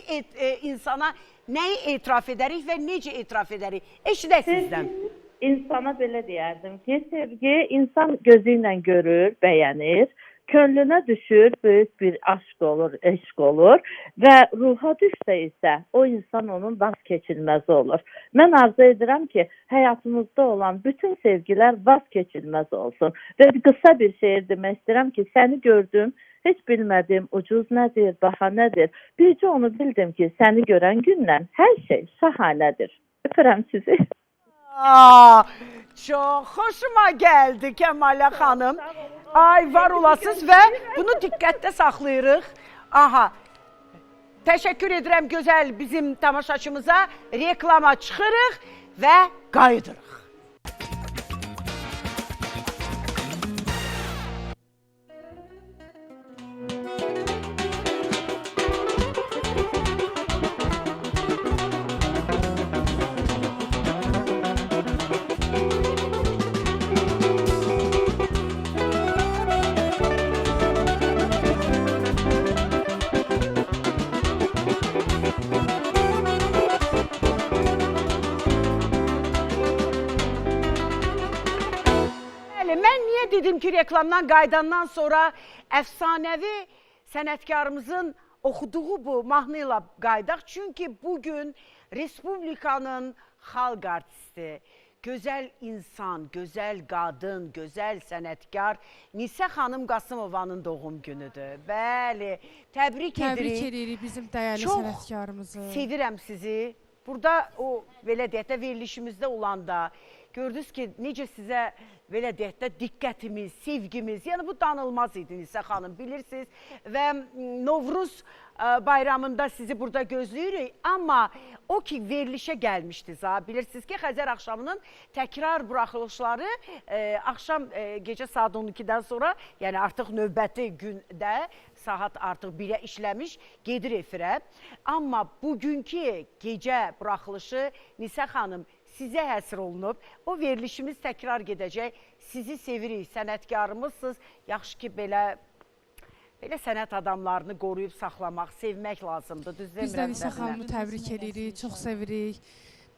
insana nəyi etiraf edərik və necə etiraf edərik? Eşidək sizdən. İnsana belə deyərdim ki, sevgi insan gözü ilə görür, bəyənir, könlünə düşür, böyük bir aşk olur, eşq olur və ruha düşsə isə o insan onun vaz keçilməzi olur. Mən arzu edirəm ki, həyatımızda olan bütün sevgilər vaz keçilməz olsun və qısa bir şeir demək istəyirəm ki, səni gördüm, heç bilmədim ucuz nədir, baha nədir. Bircə onu bildim ki, səni görən gündən hər şey şahanədir. Öpürəm sizi. Çox xoşuma gəldi Kəmalə xanım. Ay, var olasınız və bunu diqqətdə saxlayırıq. Aha, təşəkkür edirəm gözəl bizim tamaşaçımıza. Reklama çıxırıq və qayıdırıq. Mən niyə dedim ki, reklamdan qayıdandan sonra əfsanəvi sənətkarımızın oxuduğu bu mahnı ilə qaydaq. Çünki bugün Respublikanın xalq artisti, gözəl insan, gözəl qadın, gözəl sənətkar Nisə xanım Qasımovanın doğum günüdür. Bəli, təbrik edirik. Təbrik edirik bizim dəyərli sənətkarımızı. Çox sevirəm sizi. Burada o, belə deyək də, verilişimizdə olanda gördünüz ki, necə sizə belə deyək də diqqətimiz, sevgimiz, yəni bu danılmaz idi Nisə xanım, bilirsiniz. Və Novruz bayramında sizi burada gözləyirik, amma o ki verilişə gəlmişdiniz, bilirsiniz ki, Xəzər axşamının təkrar buraxılışları axşam gecə saat 12-dən sonra, yəni artıq növbəti gündə saat artıq 1-ə işləmiş, gedir efirə. Amma bugünkü gecə buraxılışı Nisə xanım sizə həsr olunub. O verilişimiz təkrar gedəcək. Sizi sevirik, sənətkarımızsınız. Yaxşı ki, belə sənət adamlarını qoruyub saxlamaq, sevmək lazımdır. Biz də Nisə xanımı təbrik edirik, çox sevirik.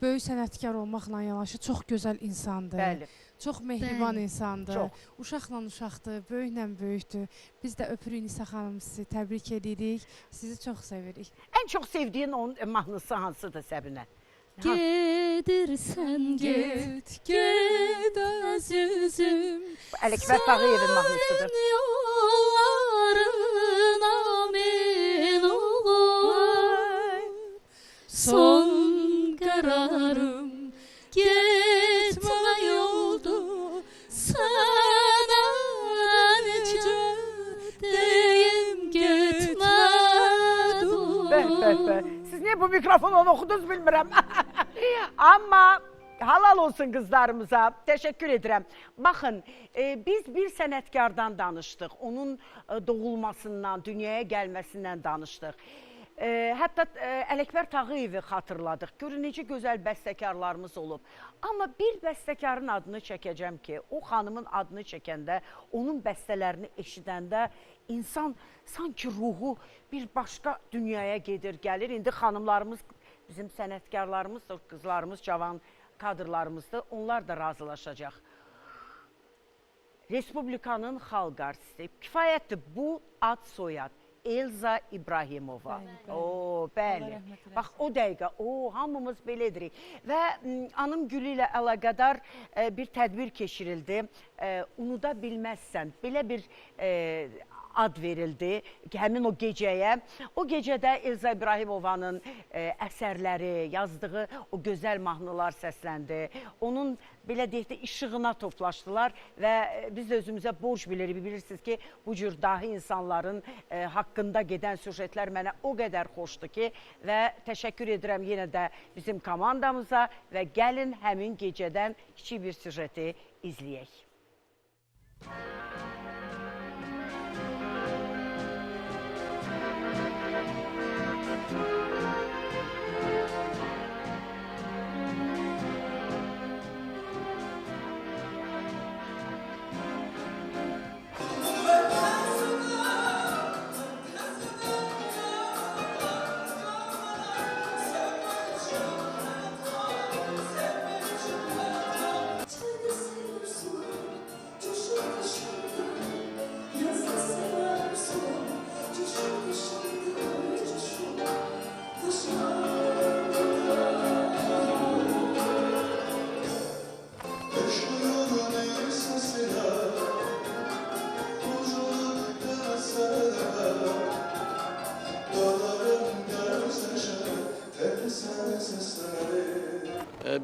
Böyük sənətkar olmaqla yanaşı çox gözəl insandır. Bəli. Çox mehriban insandır. Uşaqla uşaqdır, böyüklə böyükdür. Biz də öpürük Nisə xanım sizi, təbrik edirik. Sizi çox sevirik. Ən çox sevdiyin onun mahnısı hansıdır Səbinə? Gedirsən get, get əzizim. Ələkbər Tağıyevin mahnısıdır. Sən yollarına min olur. Son qərarım getmək oldu. Sənə necə deyim getmək olur. Siz niyə bu mikrofonu oxudunuz bilmirəm. Amma halal olsun qızlarımıza, təşəkkür edirəm. Baxın, biz bir sənətkardan danışdıq, onun doğulmasından, dünyaya gəlməsindən danışdıq. Hətta Ələkbər Tağıyevi xatırladıq. Görün, necə gözəl bəstəkarlarımız olub. Amma bir bəstəkarın adını çəkəcəm ki, o xanımın adını çəkəndə, onun bəstələrini eşidəndə insan sanki ruhu bir başqa dünyaya gedir, gəlir. İndi xanımlarımız, bizim sənətkarlarımızdır, qızlarımız, cavan kadrlarımızdır, onlar da razılaşacaq. Respublikanın xalq artisti, kifayətdir bu ad soyad. Elza İbrahimova. Bəli. Bax, o dəqiqə, hamımız belə edirik. Və Anım Gülü ilə əlaqədar bir tədbir keçirildi. Unuda bilməzsən. Belə bir ad verildi həmin o gecəyə. O gecədə Elza İbrahimovanın əsərləri, yazdığı o gözəl mahnılar səsləndi. Onun, belə deyək də, işığına toplaşdılar və biz də özümüzə borc bilirik. Bilirsiniz ki, bu cür dahi insanların haqqında gedən süjetlər mənə o qədər xoşdur ki, və təşəkkür edirəm yenə də bizim komandamıza və gəlin həmin gecədən kiçik bir süjeti izləyək.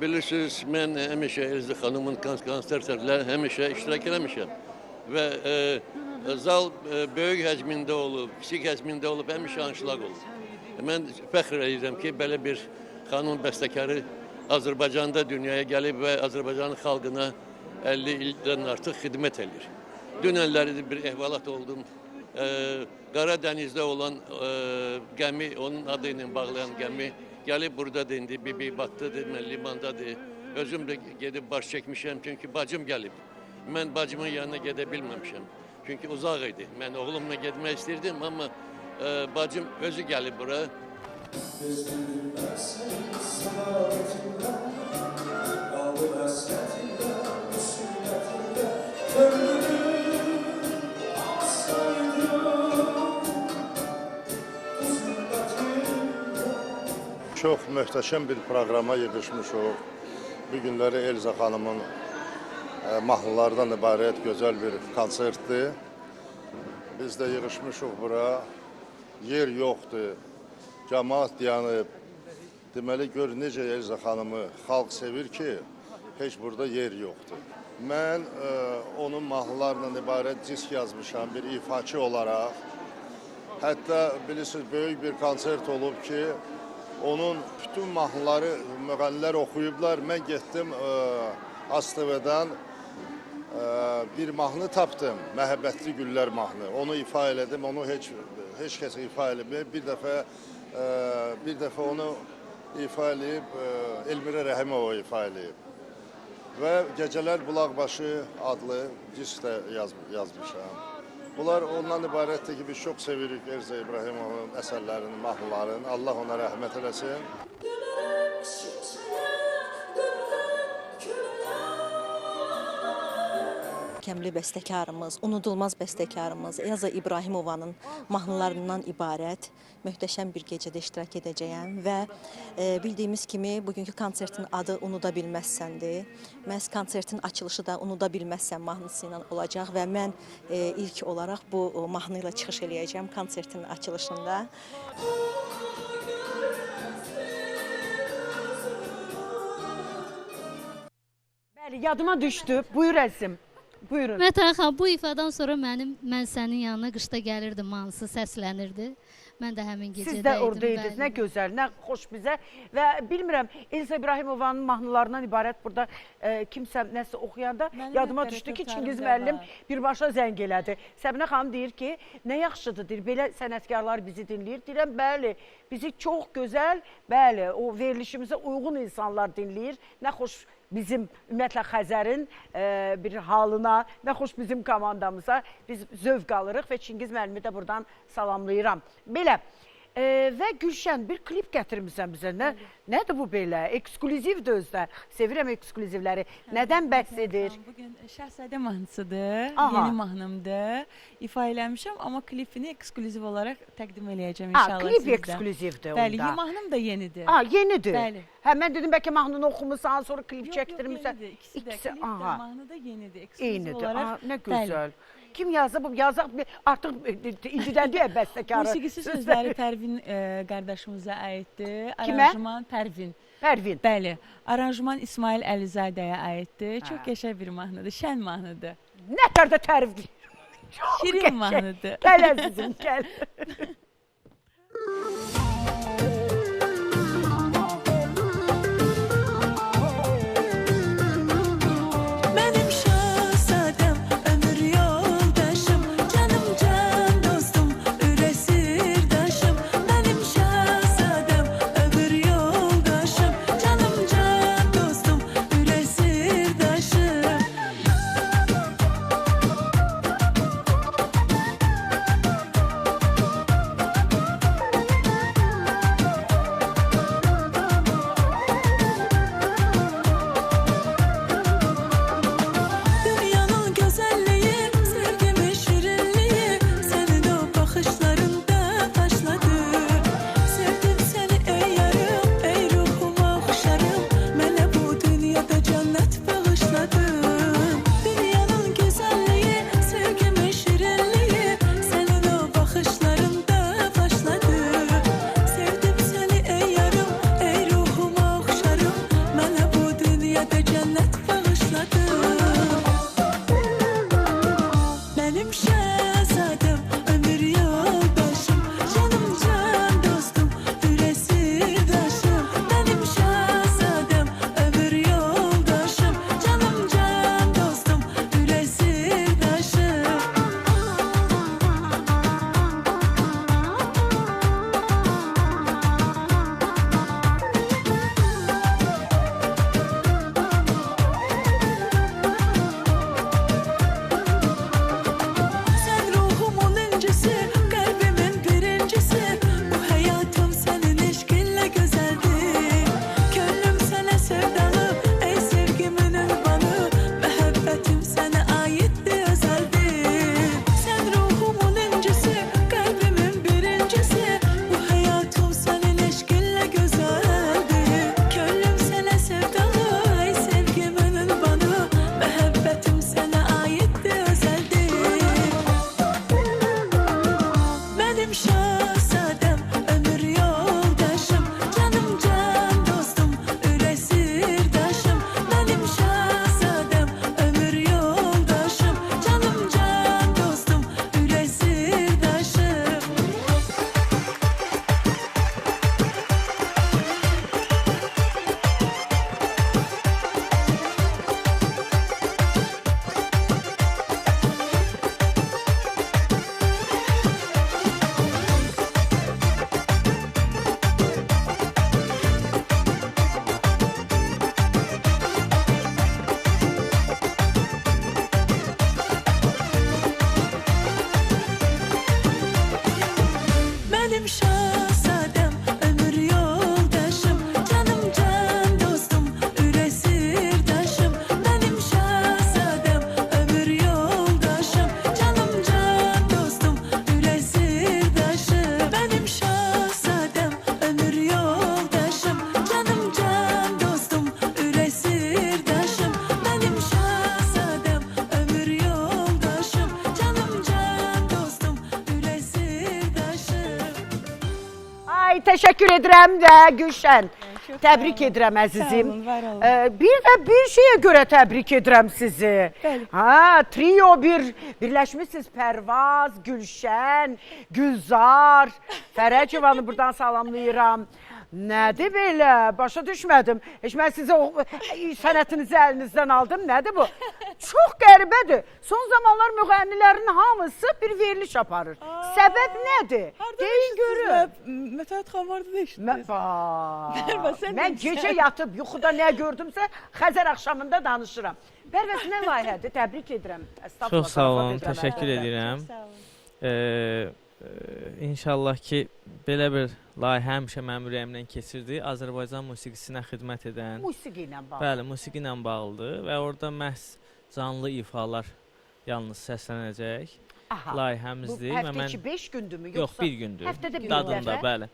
bilirsiniz, mən həmişə Elza xanımın konsertlərində həmişə iştirak eləmişəm. Və zal böyük həcmində olub, kiçik həcmində olub, həmişə anşlaq olub. Mən fəxr edirəm ki, belə bir xanım bəstəkarı Azərbaycanda dünyaya gəlib və Azərbaycan xalqına 50 ildən artıq xidmət edir. Dünənləri bir əhvalat oldum. Qaradənizdə olan gəmi, onun adı ilə bağlayan gəmi gəlib buradadır indi, Bibi batdıdır, mən limandadır. Özüm də gedib baş çəkmişəm, çünki bacım gəlib. Mən bacımın yanına gedə bilməmişəm, çünki uzaq idi. Mən oğlumla getmək istirdim, amma bacım özü gəlib bura. Çox möhtəşəm bir proqrama yığışmışıq. Bu günləri Elza xanımın mahnılardan ibarət gözəl bir konsertdir. Biz də yığışmışıq bura. Yer yoxdur, cəmaat dayanıb. Deməli, gör necə Elza xanımı xalq sevir ki, heç burada yer yoxdur. Mən onun mahnılarla ibarət disk yazmışam bir ifaçı olaraq. Hətta bilirsiniz, böyük bir konsert olub ki, onun bütün mahnıları müğənnilər oxuyublar. Mən getdim ASTV-dən bir mahnı tapdım, Məhəbbətli Güllər mahnı. Onu ifa elədim, onu heç kəs ifa eləmir. Bir dəfə onu ifa eləyib, Elmirə Rəhimova ifa eləyib. Və Gecələr Bulaqbaşı adlı disk də yazmışam. Bunlar ondan ibarətdir ki, biz çox sevirik Elza İbrahimovun əsərlərini, mahnılarını. Allah ona rəhmət eləsin. Görkəmli bəstəkarımız, unudulmaz bəstəkarımız Elza İbrahimovanın mahnılarından ibarət möhtəşəm bir gecədə iştirak edəcəyəm və bildiyimiz kimi bugünkü konsertin adı Unuda Bilməzsəndir. Məhz konsertin açılışı da Unuda Bilməzsən mahnısı ilə olacaq və mən ilk olaraq bu mahnı ilə çıxış eləyəcəm konsertin açılışında. Bəli, yadıma düşdü. Buyur Əzim. Buyurun. Mətən xan, bu ifadan sonra mən sənin yanına qışda gəlirdim, mahnısı səslənirdi. Mən də həmin gecədəydim. Siz də oradaydınız, nə gözəl, nə xoş bizə. Və bilmirəm, Elza İbrahimovanın mahnılarından ibarət burada kimsə nəsə oxuyanda yadıma düşdü ki, Çingiz müəllim birbaşa zəng elədi. Səbinə xanım deyir ki, nə yaxşıdır, deyir, belə sənətkarlar bizi dinləyir. Deyirəm, bəli, bizi çox gözəl, bəli, o verilişimizə uyğun insanlar dinləyir. Nə xoş bizim ümumiyyətlə Xəzərin bir halına, nə xoş bizim komandamıza biz zövq alırıq və Çingiz müəllimi də buradan salamlayıram. Belə, və Gülşən, bir klip gətirmişsən bizə. Nədir bu belə? Ekskluzivdir özdə. Sevirəm ekskluzivləri. Nədən bəhs edir? Bugün Şəhzadə mahnısıdır, yeni mahnımdır. İfa eləmişəm, amma klipini eksklüziv olaraq təqdim eləyəcəm inşallah sizdə. Klip ekskluzivdir onda. Bəli, mahnım da yenidir. Yenidir. Bəli. Hə, mən dedim, bəlkə mahnını oxumusan, sonra klip çəkdirmişsən. Yox, yenidir. İkisi də, klip də, mahnı da yenidir. Eksklüziv olaraq. Nə gözəl. Kim yazıb? Yazaq artıq indidən deyək bəstəkarı. Musiqisi sözləri Pərvin qardaşımıza aiddir. Kimə? Aranjman Pərvin. Pərvin. Bəli. Aranjman İsmail Əlizadəyə aiddir. Çox qəşəng bir mahnıdır, şən mahnıdır. Nə qədər də tərif. Şirin mahnıdır. Gəl əzizim, gəl. Ay, təşəkkür edirəm də Gülşən. Təbrik edirəm əzizim. Sağ olun, var olun. Bir də bir şeyə görə təbrik edirəm sizi. Bəli. Ha, trio birləşmisiniz. Pərvaz, Gülşən, Gülzar, Fərəcovanı buradan salamlayıram. Nədir belə? Başa düşmədim. Heç mən sizə o sənətinizi əlinizdən aldım. Nədir bu? Çox qəribədir. Son zamanlar müğənnilərin hamısı bir veriliş aparır. Səbəb nədir? Deyin görün. Mətanət xan vardı da eşitdiniz. Mən gecə yatıb yuxuda nə gördümsə Xəzər axşamında danışıram. Pərvəz nə layihədir? Təbrik edirəm. Çox sağ olun, təşəkkür edirəm. İnşallah ki, belə bir layihə həmişə mənim ürəyimdən keçirdi. Azərbaycan musiqisinə xidmət edən. Musiqi ilə bağlı. Bəli, musiqi ilə bağlıdır və orada məhz canlı ifalar yalnız səslənəcək layihəmizdir. Bu həftəki 5 gündürmü? Yox, bir gündür. Həftədə bir Dadında, dəfə? bəli.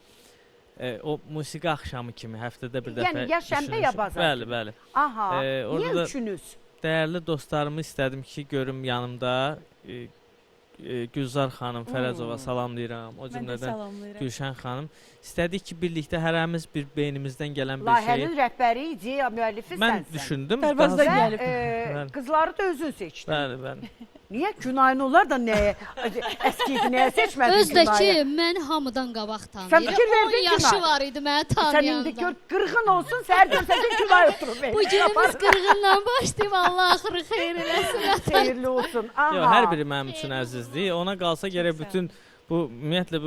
O musiqi axşamı kimi həftədə bir dəfə. Yəni ya şənbə ya bazar. Bəli, bəli. Aha, niyə üçünüz? Dəyərli dostlarımı istədim ki, görüm yanımda. Gülzar xanım, Fərəcova salamlayıram. O cümlədən Gülşən xanım. İstədik ki, birlikdə hərəmiz bir beynimizdən gələn bir şeyi. Layihənin rəhbəri, ideya müəllifi sənsən. Mən düşündüm. Pərvaz da gəlib. Qızları da özün seçdin. Bəli, bəli. Niyə Günayın onlar da nəyə əskiydi, nəyə seçmədin Özdə ki, məni hamıdan qabaq tanıyır. Sən fikir verdin 10 yaşı var idi məni tanıyanda. Sən indi gör, qırğın olsun, səhər görsəkin Günay oturur. Bu günümüz qırğınla başlayıb, Allah axırı xeyir eləsin. Xeyirli olsun. Yox, hər biri mənim üçün əzizdir. Ona qalsa gərək bütün bu, ümumiyyətlə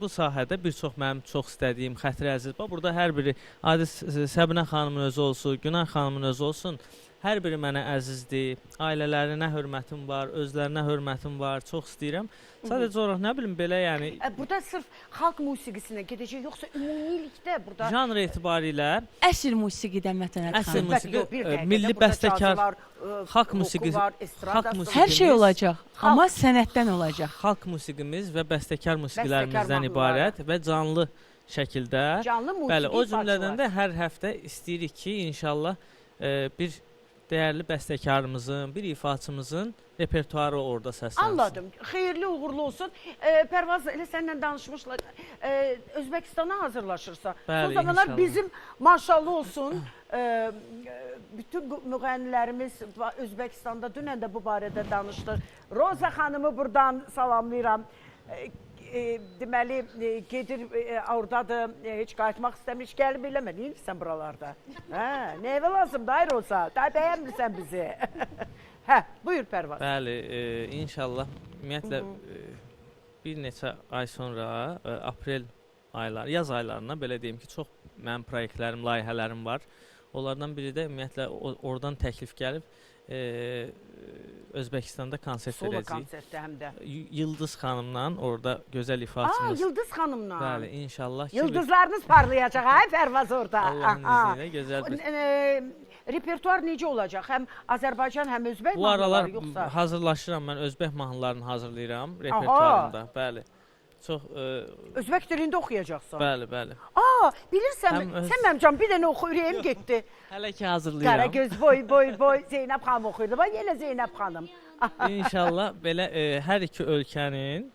bu sahədə bir çox mənim çox istədiyim xətri əziz. Burada hər biri, adi Səbinə xanımın özü olsun, Günay xanımın özü olsun. Hər biri mənə əzizdir, ailələrinə hörmətim var, özlərinə hörmətim var, çox istəyirəm. Sadəcə olaraq nə bilim belə yəni... Burada sırf xalq musiqisinə gedəcək, yoxsa ümumilikdə burada... Janr etibarilə... Əsl musiqidə Mətanət xanım. Əsl musiqi, milli bəstəkar, xalq musiqisi... Hər şey olacaq, amma sənətdən olacaq. Xalq musiqimiz və bəstəkar musiqilərimizdən ibarət və canlı şəkildə... Canlı musiqi bəli, o cümlədən də hər həftə istəyirik ki, inşallah bir dəyərli bəstəkarımızın, bir ifaçımızın repertuarı orada səslənsin. Anladım. Xeyirli, uğurlu olsun. Pərvaz, elə səninlə danışmışlar. Özbəkistana hazırlaşırsa. Bəli, son zamanlar inşallah. bizim maşallah olsun bütün müğənnilərimiz Özbəkistanda dünən də bu barədə danışdıq. Roza xanımı buradan salamlayıram. Deməli, gedir oradadır, heç qayıtmaq istəmir, heç gəlib eləmə, neyirsən buralarda? Nə evə lazımdır, ayır olsa, daha bəyənmirsən bizi. Buyur Pərvaz. Bəli, inşallah, ümumiyyətlə, bir neçə ay sonra, aprel ayları, yaz aylarına, belə deyim ki, çox mənim proyektlərim, layihələrim var. Onlardan biri də, ümumiyyətlə, oradan təklif gəlib, Özbəkistanda konsert verəcəyik. Solo konsertdə həm də. Yıldız xanımla, orada gözəl ifaçımız. Yıldız xanımla. Bəli, inşallah. Yıldızlarınız parlayacaq, ay Pərvaz orada. Allahın izniyle gözəl bir... Repertuar necə olacaq? Həm Azərbaycan, həm Özbək Bu aralar mahnıları yoxsa? hazırlaşıram, mən Özbək mahnılarını hazırlayıram repertuarımda. Bəli. Çox... Özbək dilində oxuyacaqsan. Bəli, bəli. Bilirsən, sən mənim canım bir dənə oxu, ürəyim getdi. Hələ ki hazırlayıram. Qaragöz, boy, Zeynəb xanım oxuyurdu. Bax, yenə Zeynəb xanım. İnşallah belə hər iki ölkənin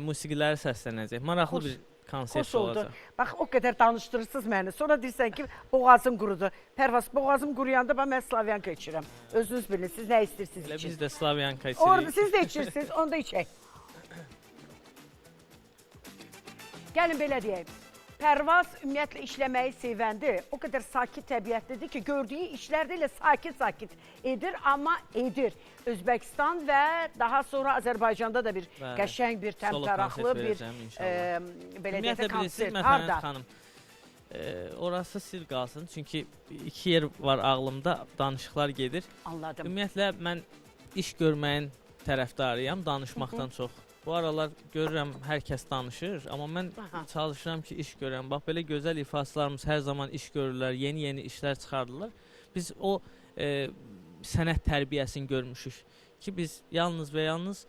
musiqiləri səslənəcək. Maraqlı bir konsert olacaq. Bax, o qədər danışdırırsınız məni. Sonra deyirsən ki, boğazım qurudu. Pərvaz, boğazım quruyanda mən Slavyanka içirəm. Özünüz bilin, siz nə istəyirsiniz için. Biz də Slavyanka içirik. Orada siz də içirsiniz, onu da içək. Gəlin belə deyək, Pərvaz ümumiyyətlə işləməyi sevəndir. O qədər sakit təbiətlidir ki, gördüyü işlərdə ilə sakit edir, amma edir. Özbəkistan və daha sonra Azərbaycanda da bir qəşəng, bir təmtəraqlı, bir belə deyək konsert. Mətanət xanım, orası sir qalsın, çünki iki yer var ağlımda, danışıqlar gedir. Anladım. Ümumiyyətlə, mən iş görməyin tərəfdarıyam, danışmaqdan çox. Bu aralar görürəm, hər kəs danışır, amma mən çalışıram ki, iş görəm. Bax, belə gözəl ifaçılarımız hər zaman iş görürlər, yeni işlər çıxardırlar. Biz o sənət tərbiyəsini görmüşük ki, biz yalnız və yalnız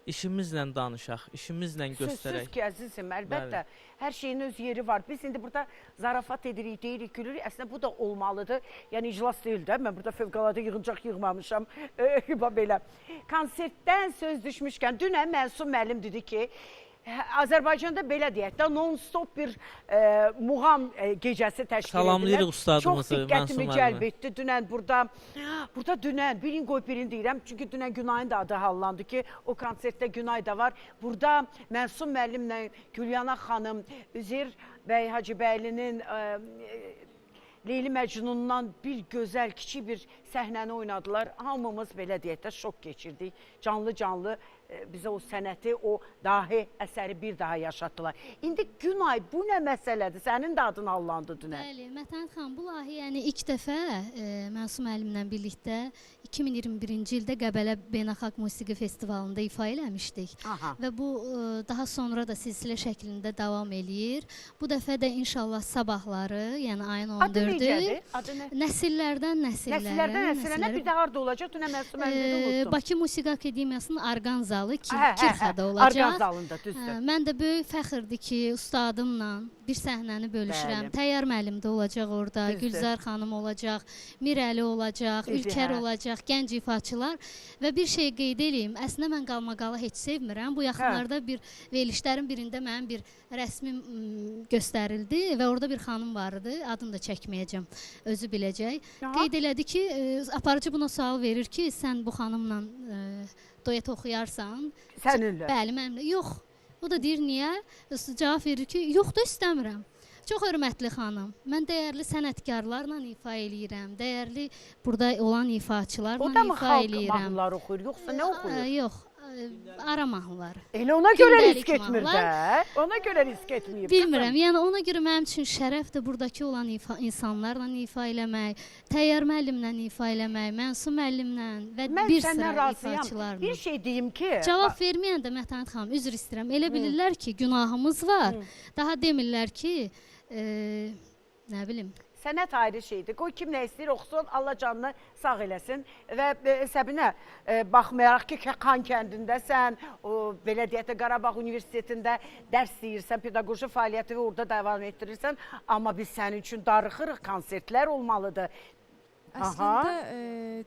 işimizlə danışaq, işimizlə göstərək. Sözsüz ki, əzizim, əlbəttə, hər şeyin öz yeri var. Biz indi burada zarafat edirik, deyirik, gülürük. Əslində, bu da olmalıdır. Yəni, iclas deyil də, mən burada fövqəladə yığıncaq yığmamışam. Belə. Konsertdən söz düşmüşkən, dünən Mənsum müəllim dedi ki, Azərbaycanda belə deyək də non-stop bir muğam gecəsi təşkil edilir. Salamlayırıq ustadımızı, Çox diqqətimi Mənsum cəlb müəllimə. etdi. Dünən burada dünən, birini qoy birini deyirəm. Çünki dünən Günayın da adı hallandı ki, o konsertdə Günay da var. Burada Mənsum müəllimlə Gülyana xanım, Üzeyir bəy Hacıbəylinin Leyli Məcnundan bir gözəl, kiçik bir səhnəni oynadılar. Hamımız belə deyək də şok keçirdik. Canlı-canlı bizə o sənəti, o dahi əsəri bir daha yaşatdılar. İndi Günay, bu nə məsələdir? Sənin də adın hallandı dünən. Bəli, Mətanət xanım, bu layihəni ilk dəfə Mənsum müəllimlə birlikdə 2021-ci ildə Qəbələ Beynəlxalq Musiqi Festivalında ifa eləmişdik. Və bu daha sonra da silsilə şəklində davam eləyir. Bu dəfə də inşallah sabahları, yəni ayın 14-ü. Adı necədir? Adı nə? Nəsillərdən nəsillərə. Nəsillərdən nəsillərə bir də harda olacaq? Dünən Mənsum müəllim unutdum. Bakı Musiqi Akademiyasının Arqan zalı Kirxada olacaq. Arqan zalında, düzdür. Mən də böyük fəxirdir ki, ustadımla bir səhnəni bölüşürəm. Təyyar müəllim də olacaq orada, Gülzar xanım olacaq, Mirəli olacaq, Ülkər olacaq, gənc ifaçılar. Və bir şey qeyd edeyim, əslində mən qalmaqalı heç sevmirəm. Bu yaxınlarda bir verilişlərin birində mənim bir rəsmim göstərildi və orada bir xanım vardı, adını da çəkməyəcəm, özü biləcək. Qeyd elədi ki, aparıcı buna sual verir ki, sən bu xanımla duet oxuyarsan. Səninlə? Bəli, mənimlə. Yox. O da deyir, niyə? Cavab verir ki, yox da istəmirəm. Çox hörmətli xanım, mən dəyərli sənətkarlarla ifa eləyirəm, dəyərli burada olan ifaçılarla ifa eləyirəm. O da mı xalq mahnıları oxuyur, yoxsa nə oxuyur? Yox, ara mahnıları. Elə ona görə risk etmir də. Ona görə risk etməyib. Bilmirəm, yəni ona görə mənim üçün şərəfdir buradakı olan insanlarla ifa eləmək, Təyyar müəllimlə ifa eləmək, Mənsum müəllimlə və bir sıra ifaçılarla. Bir şey deyim ki... Cavab verməyən də Mətanət xanım, üzr istəyirəm, elə bilirlər ki, günahımız var. Daha demirlər ki, nə bilim... Sənət ayrı şeydir. Qoy kim nə istəyir oxusun, Allah canını sağ eləsin. Və Səbinə, baxmayaraq ki, Xan kəndindəsən, belə deyək də Qarabağ Universitetində dərs deyirsən, pedaqoji fəaliyyəti və orada davam etdirirsən. Amma biz sənin üçün darıxırıq, konsertlər olmalıdır. Əslində,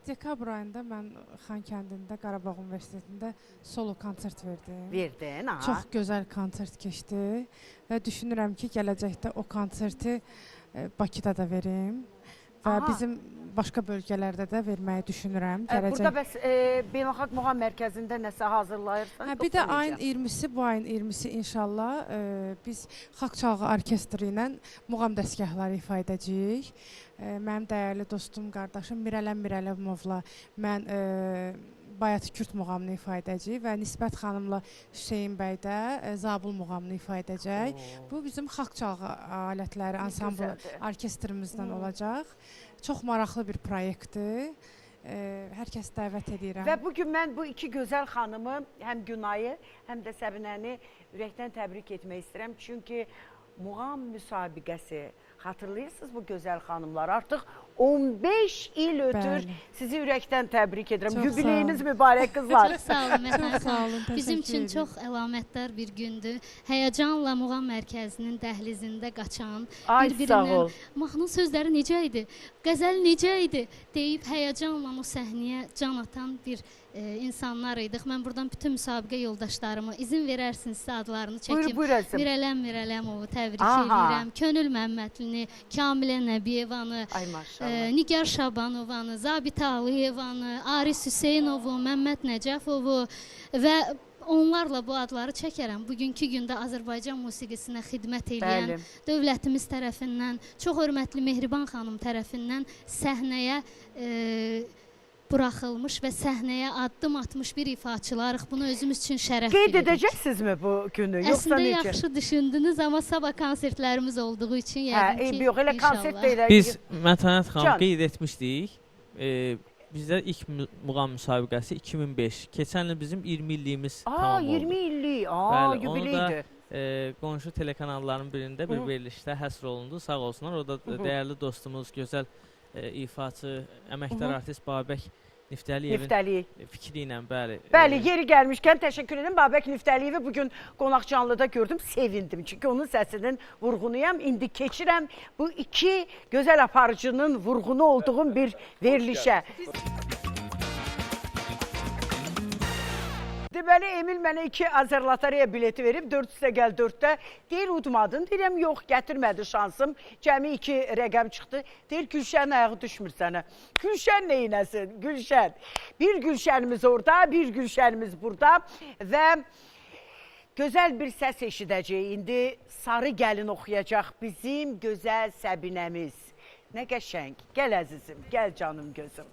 dekabr ayında mən Xan kəndində, Qarabağ Universitetində solo konsert verdim. Verdin, ha? Çox gözəl konsert keçdi və düşünürəm ki, gələcəkdə o konserti Bakıda da verim və bizim başqa bölgələrdə də verməyi düşünürəm. Burada bəs Beynəlxalq Muğam Mərkəzində nəsə hazırlayırsan? Bir də ayın 20-si, bu ayın 20-si inşallah biz Xalq Çalğı Orkestri ilə muğam dəstgahları ifa edəcəyik. Mənim dəyərli dostum, qardaşım Mirələm Mirələmovla mən Bayat Kürt muğamını ifa edəcək və Nisbət xanımla Hüseyin bəy də Zabul muğamını ifa edəcək. Bu bizim xalq çalğı alətləri, ansambl orkestrimizdən olacaq. Çox maraqlı bir proyektdir. Hər kəs dəvət edirəm. Və bugün mən bu iki gözəl xanımı, həm Günayı, həm də Səbinəni ürəkdən təbrik etmək istəyirəm. Çünki muğam müsabiqəsi, xatırlayırsınız bu gözəl xanımlar, artıq 15 il ötür. Sizi ürəkdən təbrik edirəm. Yubileyiniz mübarək qızlar. Çox sağ olun, Mətanət xanım. Bizim üçün çox əlamətdar bir gündür. Həyəcanla Muğam Mərkəzinin dəhlizində qaçan, bir-birindən mahnının sözləri necə idi, qəzəl necə idi deyib həyəcanla o səhnəyə can atan bir insanlar idik. Mən buradan bütün müsabiqə yoldaşlarımı izin verərsinizsə adlarını çəkim. Mirələm Mirələmovu təbrik edirəm. Könül Məmmədlini, Kamilə Nəbiyevanı, Nigar Şabanovanı, Zabit Ağlıyevanı, Aris Hüseynovu, Məmməd Nəcəfovu və onlarla bu adları çəkərəm. Bugünkü gündə Azərbaycan musiqisinə xidmət edən dövlətimiz tərəfindən, çox hörmətli Mehriban xanım tərəfindən səhnəyə buraxılmış və səhnəyə addım atmış bir ifaçılarıq. Bunu özümüz üçün şərəf bilirik. Qeyd edəcəksinizmi bu günü? Əslində yaxşı düşündünüz, amma sabah konsertlərimiz olduğu üçün yəqin ki, yox, elə konsert deyil. Biz Mətanət xanım qeyd etmişdik. Bizdə ilk muğam müsabiqəsi 2005. Keçən il bizim 20 illiyimiz tamam oldu. 20 illik, yubileydir. Qonşu telekanalların birində bir verilişdə həsr olundu. Sağ olsunlar. Orada dəyərli dostumuz, gözəl ifaçı, əməkdar artist Babək Niftəliyevin fikri ilə, bəli. Bəli, yeri gəlmişkən təşəkkür edim. Babək Niftəliyevi bugün qonaq canlıda gördüm, sevindim. Çünki onun səsinin vurğunuyam. İndi keçirəm bu iki gözəl aparıcının vurğunu olduğum bir verilişə. Deməli, Emil mənə 2 Azərlataraya bileti verib, 4 üstə gəl 4-də. Deyir, udmadın. Deyirəm, yox, gətirmədi şansım. Cəmi 2 rəqəm çıxdı. Deyir, Gülşənin ayağı düşmür sənə. Gülşən neynəsin? Gülşən. Bir Gülşənimiz orada, bir Gülşənimiz burada və gözəl bir səs eşidəcək. İndi Sarı Gəlin oxuyacaq bizim gözəl Səbinəmiz. Nə qəşəng. Gəl əzizim, gəl canım gözüm.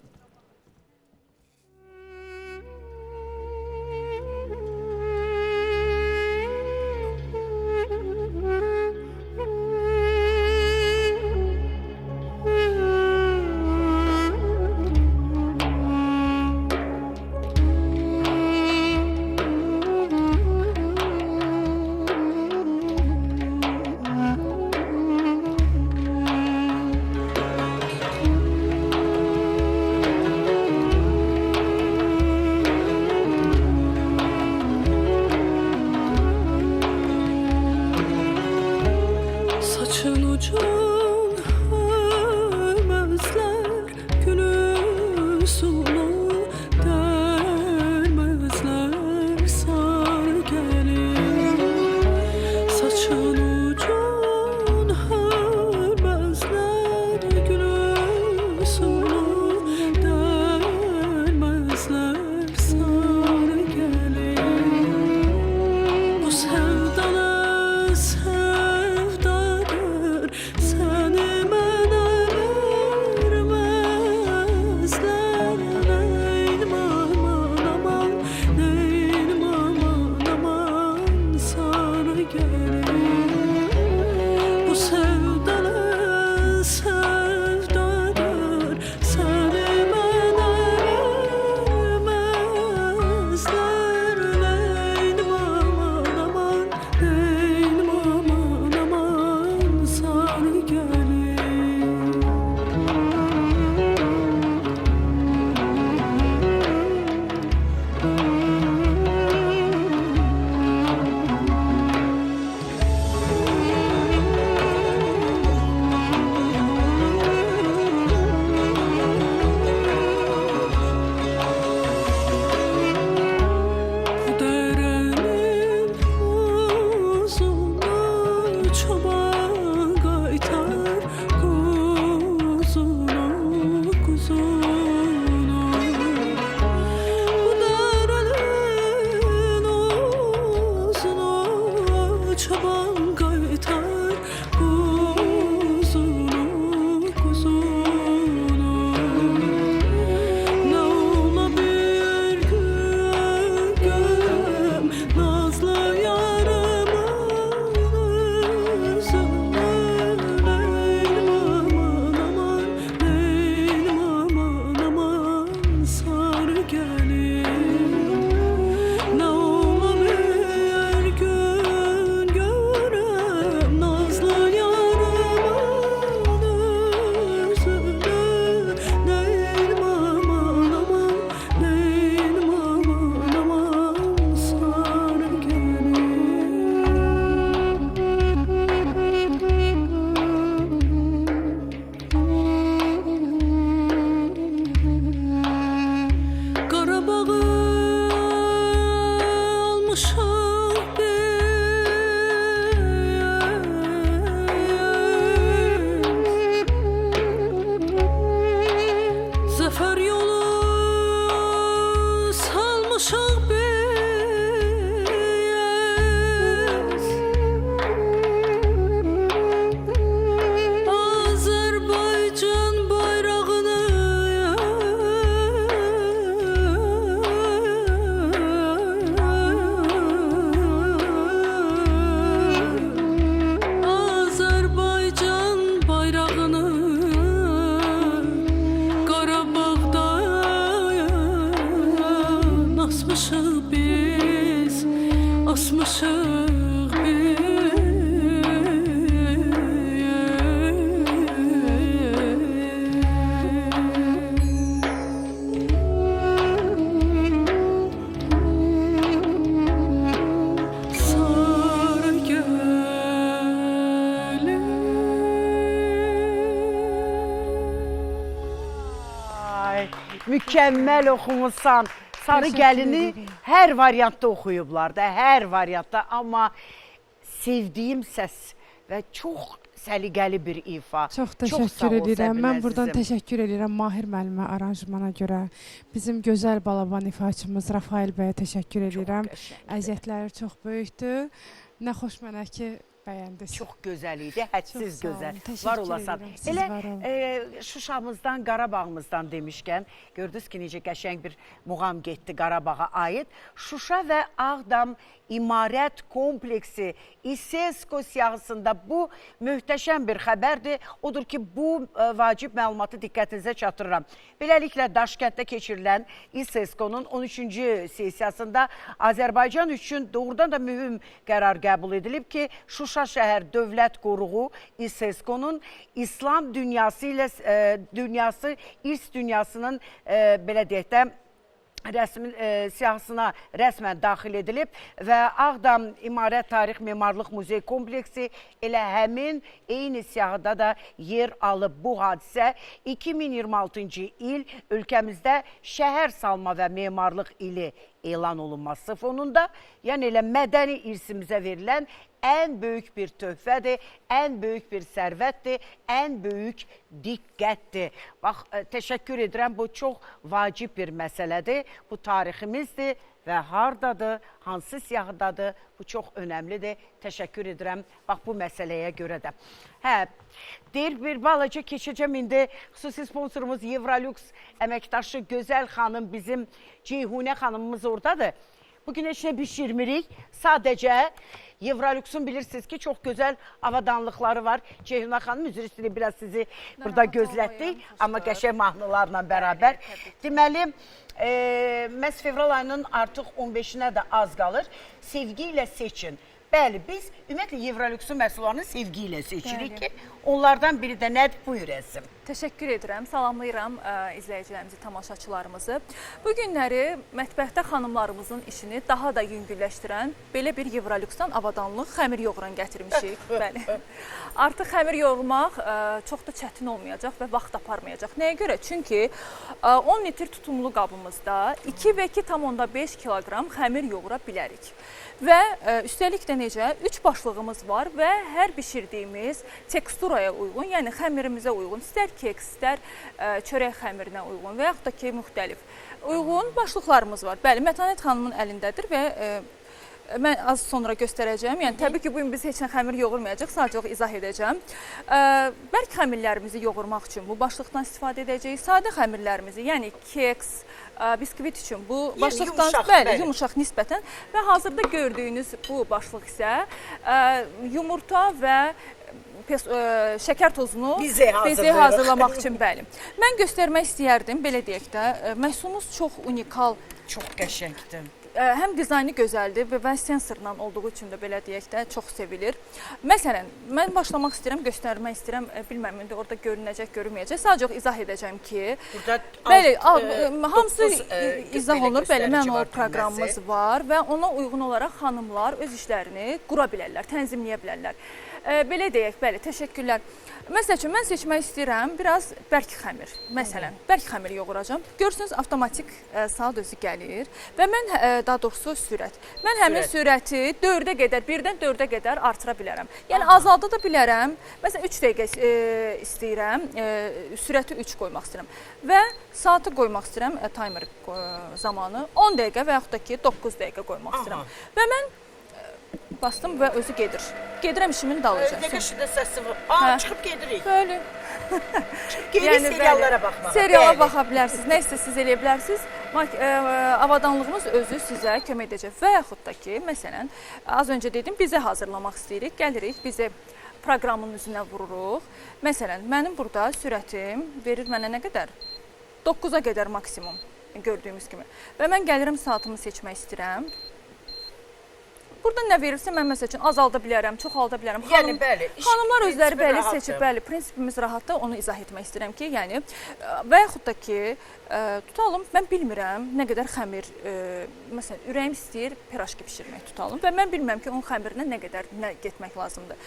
Mükemmel okumuşsan. Sarı Gəlini hər variantda oxuyublar da, hər variantda. Amma sevdiyim səs və çox səliqəli bir ifa. Çox təşəkkür edirəm. Mən buradan təşəkkür edirəm Mahir müəllimə aranjmana görə. Bizim gözəl balaban ifaçımız Rafael bəyə təşəkkür edirəm. Əziyyətləri çox böyükdür. Nə xoş mənə ki, bəyəndiniz. Çox gözəl idi, hədsiz gözəl. Var olasan. Elə Şuşamızdan, Qarabağımızdan demişkən, gördünüz ki, necə qəşəng bir muğam getdi Qarabağa aid. Şuşa və Ağdam İmarət kompleksi İSESCO siyahısında bu möhtəşəm bir xəbərdir. Odur ki, bu vacib məlumatı diqqətinizə çatdırıram. Beləliklə, Daşkənddə keçirilən İSESCO-nun 13-cü sesiyasında Azərbaycan üçün doğrudan da mühüm qərar qəbul edilib ki, Şuşa şəhər dövlət qoruğu İSESCO-nun İslam dünyası ilə irs dünyasının belə deyək də siyahısına rəsmən daxil edilib və Ağdam İmarət Tarix Memarlıq Muzey kompleksi elə həmin eyni siyahıda da yer alıb. Bu hadisə 2026-cı il ölkəmizdə şəhər salma və memarlıq ili elan olunması fonunda, yəni elə mədəni irsimizə verilən ən böyük bir töhfədir, ən böyük bir sərvətdir, ən böyük diqqətdir. Bax, təşəkkür edirəm, bu çox vacib bir məsələdir, bu tariximizdir və hardadır, hansı siyahıdadır, bu çox önəmlidir. Təşəkkür edirəm, bax, bu məsələyə görə də. Deyir, bir balaca keçəcəm indi, xüsusi sponsorumuz Evrolux əməkdaşı Gözəl xanım, bizim Ceyhunə xanımımız oradadır. Bugün heç nə bişirmirik, sadəcə Evrolux'un bilirsiniz ki, çox gözəl avadanlıqları var. Ceyhunə xanım, üzr istəyirəm, biraz sizi burada gözlətdik, amma qəşəng mahnılarla bərabər. Deməli, məhz fevral ayının artıq 15-nə də az qalır. Sevgi ilə seçin. Bəli, biz ümumiyyətlə Evrolux'un məhsullarını sevgi ilə seçirik ki, onlardan biri də nədir? Buyur Əzim. Təşəkkür edirəm, salamlayıram izləyicilərimizi, tamaşaçılarımızı. Bu günləri mətbəxdə xanımlarımızın işini daha da yüngülləşdirən belə bir Evrolux'dan avadanlıq xəmir yoğuran gətirmişik. Bəli. Artıq xəmir yoğurmaq çox da çətin olmayacaq və vaxt aparmayacaq. Nəyə görə? Çünki 10 litr tutumlu qabımızda 2 və 2,5 kiloqram xəmir yoğura bilərik. Və üstəlik də necə? 3 başlığımız var və hər bişirdiyimiz teksturaya uyğun, yəni xəmirimizə uyğun, istər keks, istər çörək xəmirinə uyğun və yaxud da ki, müxtəlif uyğun başlıqlarımız var. Bəli, Mətanət xanımın əlindədir və mən az sonra göstərəcəm. Yəni, təbii ki, bugün biz heç nə xəmir yoğurmayacaq, sadəcə izah edəcəm. Bərk xəmirlərimizi yoğurmaq üçün bu başlıqdan istifadə edəcəyik. Sadə xəmirlərimizi, yəni keks, biskvit üçün bu başlıqdan yumuşaq nisbətən və hazırda gördüyünüz bu başlıq isə yumurta və şəkər tozunu bizə hazırlamaq üçün, bəli. Mən göstərmək istəyərdim, belə deyək də, məhsulumuz çox unikal. Çox qəşəngdir. Həm dizaynı gözəldir və sensorla olduğu üçün də belə deyək də çox sevilir. Məsələn, mən başlamaq istəyirəm, göstərmək istəyirəm, bilməm, indi orada görünəcək, görünməyəcək. Sadəcə izah edəcəm ki, bəli, hamısı izah olunur, bəli, mənual proqramımız var və ona uyğun olaraq xanımlar öz işlərini qura bilərlər, tənzimləyə bilərlər. Belə deyək, bəli, təşəkkürlər. Məsəl üçün, mən seçmək istəyirəm biraz bərk xəmir. Məsələn, bərk xəmir yoğuracam. Görürsünüz, avtomatik saat özü gəlir və mən, daha doğrusu sürət. Mən həmin sürəti 4-ə qədər, 1-dən 4-ə qədər artıra bilərəm. Yəni, azalda da bilərəm. Məsələn, 3 dəqiqə istəyirəm, sürəti 3 qoymaq istəyirəm. Və saatı qoymaq istəyirəm, timer zamanı 10 dəqiqə və yaxud da ki, 9 dəqiqə qoymaq istəyirəm. Və mən bastım və özü gedir. Gedirəm işimin dalınca. Nə qəşəngdə səsi var. Çıxıb gedirik. Bəli. Çıxıb gedirik, seriallara baxmağa. Seriala baxa bilərsiniz, nə istəsiniz eləyə bilərsiniz. Avadanlığımız özü sizə kömək edəcək. Və yaxud da ki, məsələn, az öncə dedim, bizə hazırlamaq istəyirik. Gəlirik, bizə proqramın üzünə vururuq. Məsələn, mənim burada sürətim verir mənə nə qədər? 9-a qədər maksimum gördüyümüz kimi. Və mən gəlirəm, saatımı seçmək istəyirəm. Burada nə verirsə, mən məsəl üçün azalda bilərəm, çoxalda bilərəm. Yəni, bəli. Xanımlar özləri bəli seçib, bəli, prinsipimiz rahatdır, onu izah etmək istəyirəm ki, yəni, və yaxud da ki, tutalım, mən bilmirəm nə qədər xəmir, məsələn, ürəyim istəyir piraşki pişirmək tutalım və mən bilmirəm ki, onun xəmirinə nə qədər getmək lazımdır.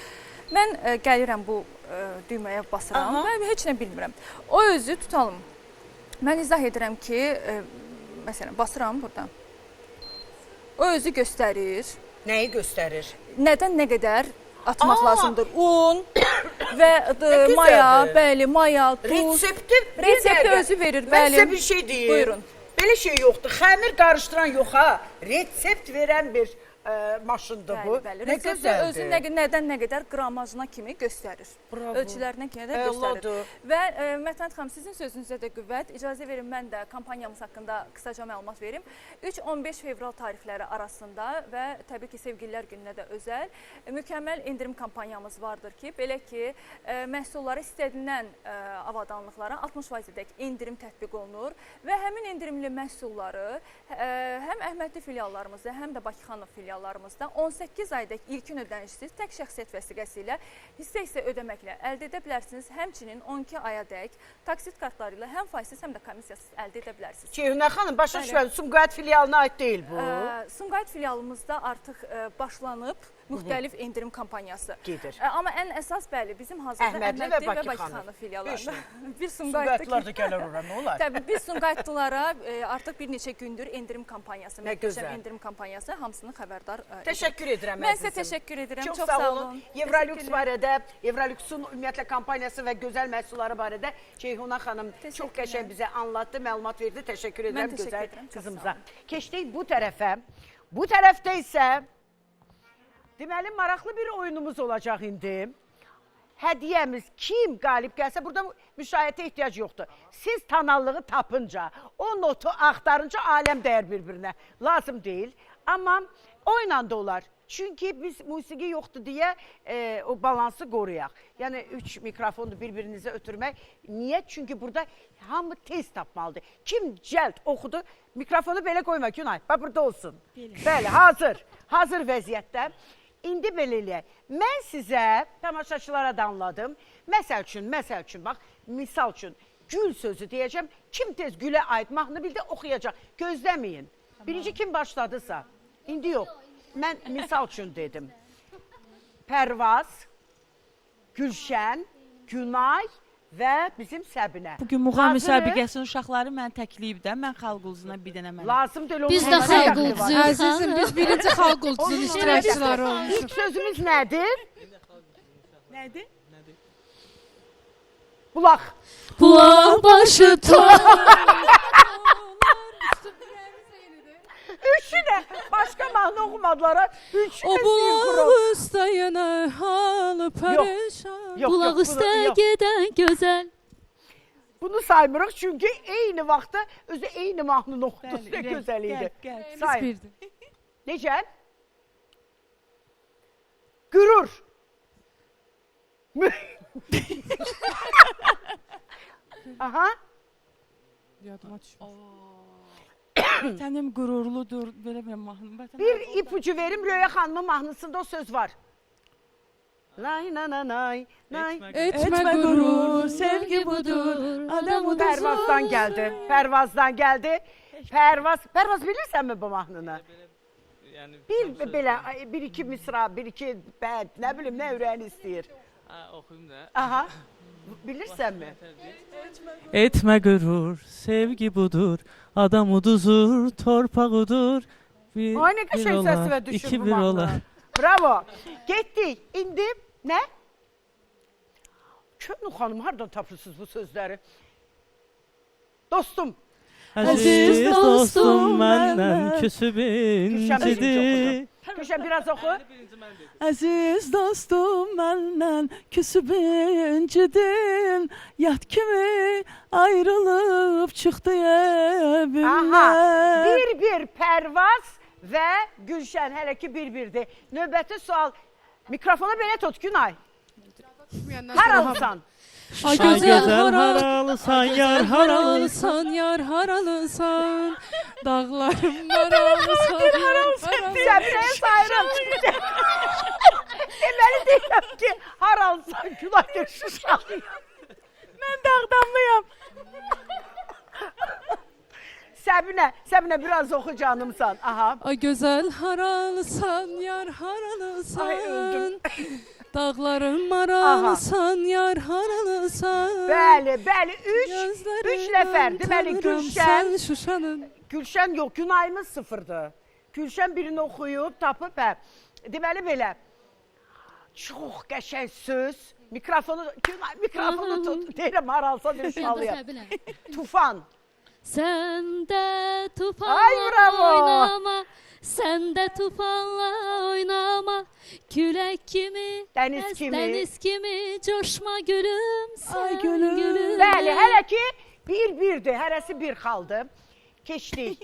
Mən gəlirəm bu düyməyə basıram və heç nə bilmirəm. O özü tutalım, mən izah edirəm ki, məsələn basıram buradan. O özü göstərir. Nəyi göstərir? Nədən nə qədər atmaq lazımdır? Un və maya, bəli, maya, duz. Resepti özü verir, bəli. Mən sizə bir şey deyim. Buyurun. Belə şey yoxdur. Xəmir qarışdıran yox ha. Resept verən bir maşındır bu. Bəli, Nə resepti özü nədən nə qədər qramajına kimi göstərir. Ölçülərinə kimi də göstərir. Və Mətənt xanım, sizin sözünüzə də qüvvət. İcazə verin, mən də kampaniyamız haqqında qısaca məlumat verim. 3-15 fevral tarixləri arasında və təbii ki, Sevgililər gününə də özəl mükəmməl indirim kampaniyamız vardır ki, belə ki, məhsulları istədilən avadanlıqlara 60%-dək indirim tətbiq olunur və həmin indirimli məhsulları həm Əhmədli filiallarımızda, həm də Bakıxanov filiallarımızda 18 aydək ilkin ödənişsiz tək şəxsiyyət vəsiqəsi ilə hissə-hissə ödəməklə əldə edə bilərsiniz. Həmçinin 12 ayadək taksit kartları ilə həm faizsiz, həm də komissiyasız əldə edə bilərsiniz. Ceyhunə xanım, başa düşmədim, Sumqayıt filialına aid deyil bu. Sumqayıt filialımızda artıq başlanıb müxtəlif indirim kampaniyası. Gedir. Amma ən əsas, bəli, bizim hazırda Əhmədli və Bakıxanov filiallarında. Bir Sumqayıtlılar da gələr ora, nə olar? Təbii, biz Sumqayıtlılara artıq bir neçə gündür indirim kampaniyası, möhtəşəm indirim kampaniyası hamısını xəbərdar edir. Təşəkkür edirəm əzizim. Mən sizə təşəkkür edirəm. Çox sağ olun. Evrolüks barədə, Evrolüksun ümumiyyətlə kampaniyası və gözəl məhsulları barədə Ceyhuna xanım çox qəşəng bizə anlattı, məlumat verdi. Təşəkkür edirəm gözəl qızımıza. Keçdik bu tərəfə. Bu tərəfdə isə deməli, maraqlı bir oyunumuz olacaq indi. Hədiyyəmiz kim qalib gəlsə, burada müşahidə ehtiyac yoxdur. Siz tanallığı tapınca, o notu axtarınca aləm dəyər bir-birinə. Lazım deyil. Amma oyla da olar. Çünki biz musiqi yoxdur deyə o balansı qoruyaq. Yəni, 3 mikrofonu bir-birinizə ötürmək. Niyə? Çünki burada hamı tez tapmalıdır. Kim cəld oxudu, mikrofonu belə qoyma Günay. Bax, burada olsun. Bəli, hazır. Hazır vəziyyətdə. İndi belə eləyək. Mən sizə tamaşaçılara da anladım. Məsəl üçün, bax, misal üçün gül sözü deyəcəm. Kim tez gülə aid mahnını bildi, oxuyacaq. Gözləməyin. Birinci kim başladısa. İndi yox. Mən misal üçün dedim. Pərvaz, Gülşən, Günay və bizim Səbinə. Bugün muğam müsabiqəsinin uşaqları mən təkliyib də, mən xalq uluzuna bir dənə mən. Lazım deyil. Biz də xalq uluzuyuq. Əzizim, biz birinci xalq uluzunun iştirakçıları olmuşuq. İlk sözümüz nədir? Nədir? Bulaq. Bulaq başı Üçü də başqa mahnı oxumadılar. Üçü O bulaq üstə yenə halı pərişan. Bulaq üstə gedən gözəl. Bunu saymırıq çünki eyni vaxtda özü eyni mahnını oxudu. Nə gözəl idi. Sayın. Necə? Qürur. Aha. Yadıma düşmüş. Sənim qürurludur, belə bir mahnı. Bir ipucu verim, Röya xanımın mahnısında o söz var. Nay, nay, nay, nay. Etmə qürur, sevgi budur. Pərvazdan gəldi. Pərvazdan gəldi. Pərvaz bilirsənmi bu mahnını? Bir belə, bir iki misra, bir iki bənd, nə bilim, nə ürəyin istəyir. Oxuyum da. Aha. Bilirsənmi? Etmə qürur, sevgi budur. Adam uduzur, torpaq udur. Ay, nə qəşəng səsi və düşür bu mahnı. Bravo. Getdik. İndi nə? Könül xanım, hardan tapırsınız bu sözləri? Dostum. Əziz dostum, məndən küsüb incidir. Gülşən, biraz oxu. Əziz dostum, məndən küsüb incidin. Yat kimi ayrılıb çıxdı evimdən. Aha, bir Pərvaz və Gülşən, hələ ki bir-birdir. Növbəti sual, mikrofonu belə tut Günay. Haralsan. Ay gözəl haralısan, yar haralısan. Yar haralısan. Dağlarım haralısan. Bir haralsan, Səbinəyə sayırım. Deməli deyirəm ki, haralsan Günay görüşürsən. Mən dağdamlıyam. Səbinə biraz oxu canımsan. Aha. Ay gözəl haralısan, yar haralısan. Ay öldüm. Dağların maralısan, yar haralısan. Bəli, bəli. Üç nəfər. Deməli, Gülşən. Şuşanın. Gülşən yox, Günayımız sıfırdır. Gülşən birini oxuyub, tapıb, deməli belə. Çox qəşəng söz. Mikrofonu tut. Deyirəm, haralsa bir şalıyam. Tufan. Sən də tufanla Ay, bravo. oynama, sən də tufanla oynama, külək kimi, dəniz kimi coşma gülüm, sən gülüm. Bəli, hələ ki bir-birdir, hərəsi bir xaldı. Keçdik.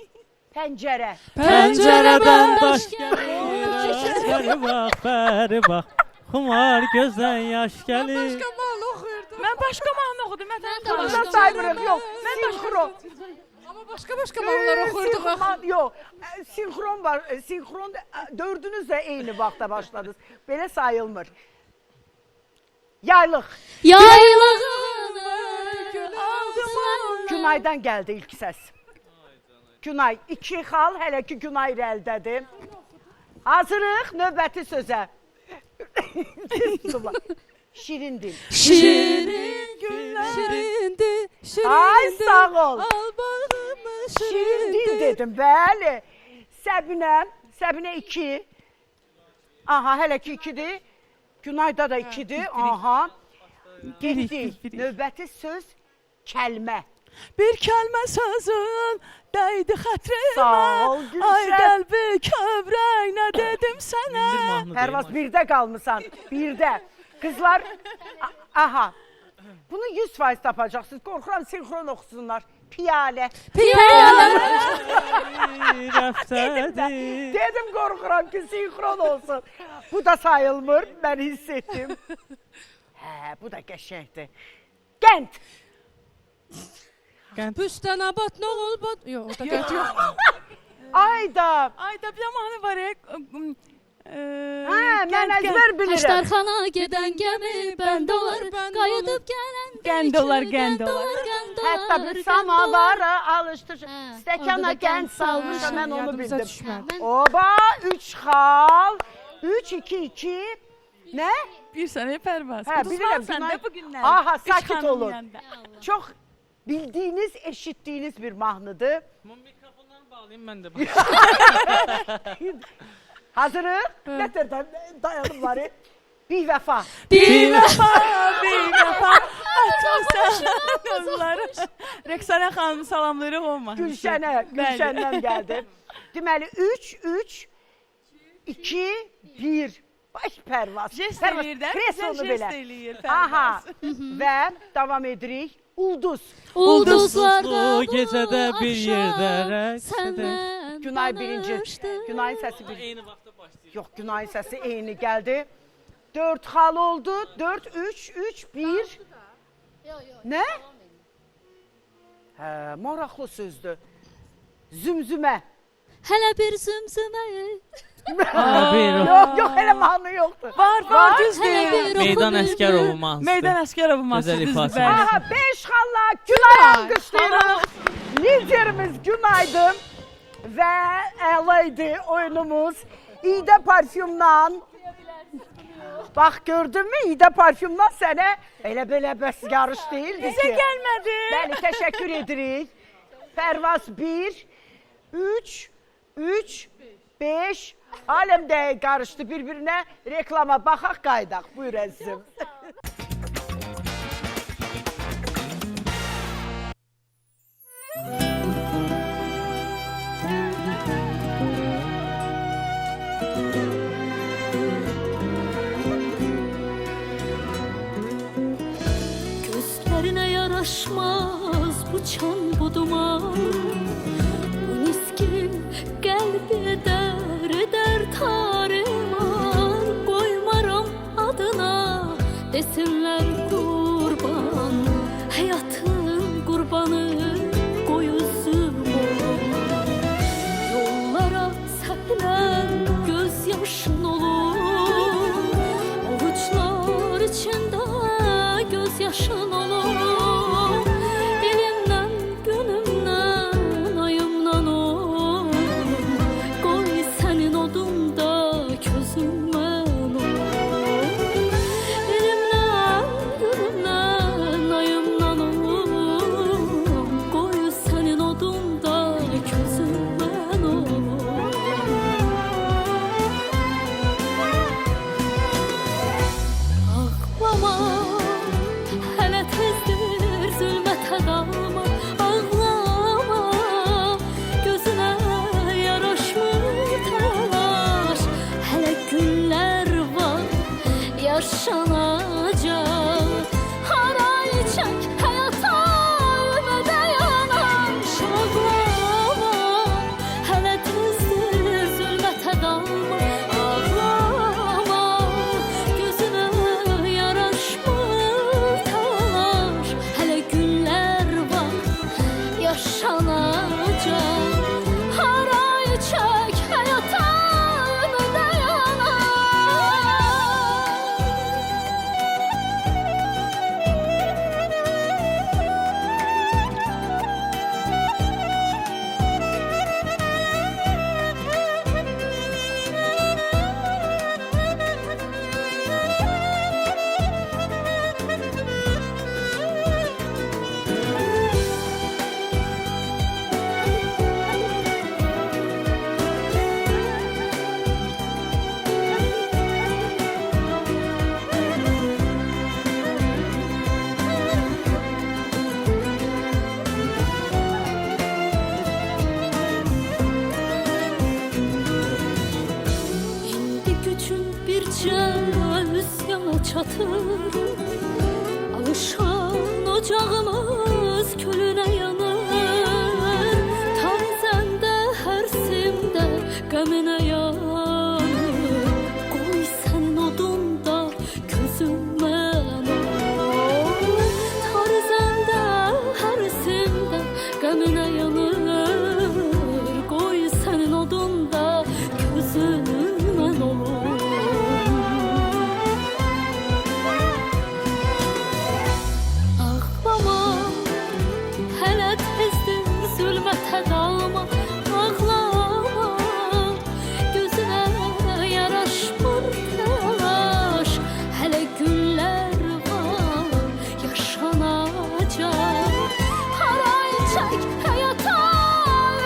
Pəncərə. Pəncərədən daş gəlir, bəri bax, bəri bax. Xumar gözdən yaş gəlir. Mən başqa mahnı oxudum. Burada saymırıq, yox. Sinxron. Amma başqa mahnılar oxuyurduq. Yox, sinxron var. Sinxron, dördünüz də eyni vaxtda başladınız. Belə sayılmır. Yaylıq. Yaylığını Günaydan gəldi ilk səs. Günay, 2 xal, hələ ki Günay irəlidədir. Hazırıq növbəti sözə. Şirindir. Şirin günlər. Şirindir, şirindir. Ay sağ ol. Al bağrımı Şirindir dedim, bəli. Səbinə 2. Aha, hələ ki 2-dir. Günayda da 2-dir. Aha. Getdik. Növbəti söz kəlmə. Bir kəlmə sözün dəydi xətrimə. Sağ ol, Gülşən. Ay qəlbi kövrək, nə dedim sənə? Pərvaz, birdə qalmısan. Birdə. Qızlar, aha. Bunu 100% tapacaqsınız. Qorxuram, sinxron oxusunlar. Piyalə. Dedim qorxuram ki, sinxron olsun. Bu da sayılmır, mən hiss etdim. Bu da qəşəngdir. Qənd. Büstən abat nə ol? Yox, o da qənd yox. Ayda. Ayda bir mahnı var ya. Mən əzbər bilirəm. Əşdarxana gedən gəmi bənd olar, qayıdıb gələn Qənd olar, qənd olar. Hətta bir samavara alışdır. Stəkana qənd salmış, mən onu bildim. Oba, 3 xal, 3, 2, 2. Nə? Bir sənə Pərvaz. Bilirəm. Səndə bu günlər. Aha, sakit olun. Çox bildiyiniz, eşitdiyiniz bir mahnıdır. Mikrofonları bağlayayım, mən də. Hazırıq? Nətərdən dayanım var. Bir vəfa. Bir vəfa, bir vəfa. Atmışlar. Rəqsanə xanımı salamlayırıq olma. Gülşəndən gəldi. Deməli 3, 3, 2, 1. Baş Pərvaz. Jest eləyir də. Jest eləyir Pərvaz. Aha. Və davam edirik. Ulduz. Ulduzlarda gecədə bir yerdə rəqs edən. Günay birinci. Günayın səsi bir. Eyni vaxtda başlayır. Yox, Günayın səsi eyni gəldi. 4 xal oldu. 4, 3, 3, 1. Nə? Maraqlı sözdür. Zümzümə. Hələ bir zümzümə. Yox, elə mahnı yoxdur. Var, düz deyil. Meydan Əskərovu mahnısı. Meydan Əskərovu mahnısı. Gözəl ifasə. Aha, 5 xalla Günay alqışlayırıq. Liderimiz Günaydır və əlaydı oyunumuz. İdə parfümdan. Bax, gördünmü? İdə parfümdan sənə elə-belə bəs yarış deyildi ki. Bizə gəlmədi. Bəli, təşəkkür edirik. Pərvaz 1, 3, 5. Aləm də qarışdı bir-birinə. Reklama baxaq, qaydaq. Buyur əzizim. Gözlerine yaraşmaz bu çan bu duman, bu niskin kalbi eder tariman. Koymaram adına desinler kurban, hayatın kurbanı koy üzüm ol. Yollara serpilen gözyaşın olur, avuçlar içinde gözyaşın olur. Elimden, günümden, ayımdan ol. Koy senin odunda közümden ol. yaşanacak. Haray çək həyata ümidə yanan şahlama, hələ tezdir zülmətə dalma, ağlama, gözünə yaraşmır təlaş, hələ günlər var yaşanacaq. Haray çək həyata ümidə yanan. İndi gücün bircə üsyana çatır, alışan ocağımız külünə yanır. Tarzəndə hər simdə qəminə yanır, qoy sənin odunda gözümə nur. Tarzəndə hər simdə qəminə yanır, qoy sənin odunda gözümə nur. Ağlama, hələ tezdir zülmətə dalma, ağlama, gözünə yaraşmır təlaş, hələ günlər var yaşanacaq. Haray çək həyata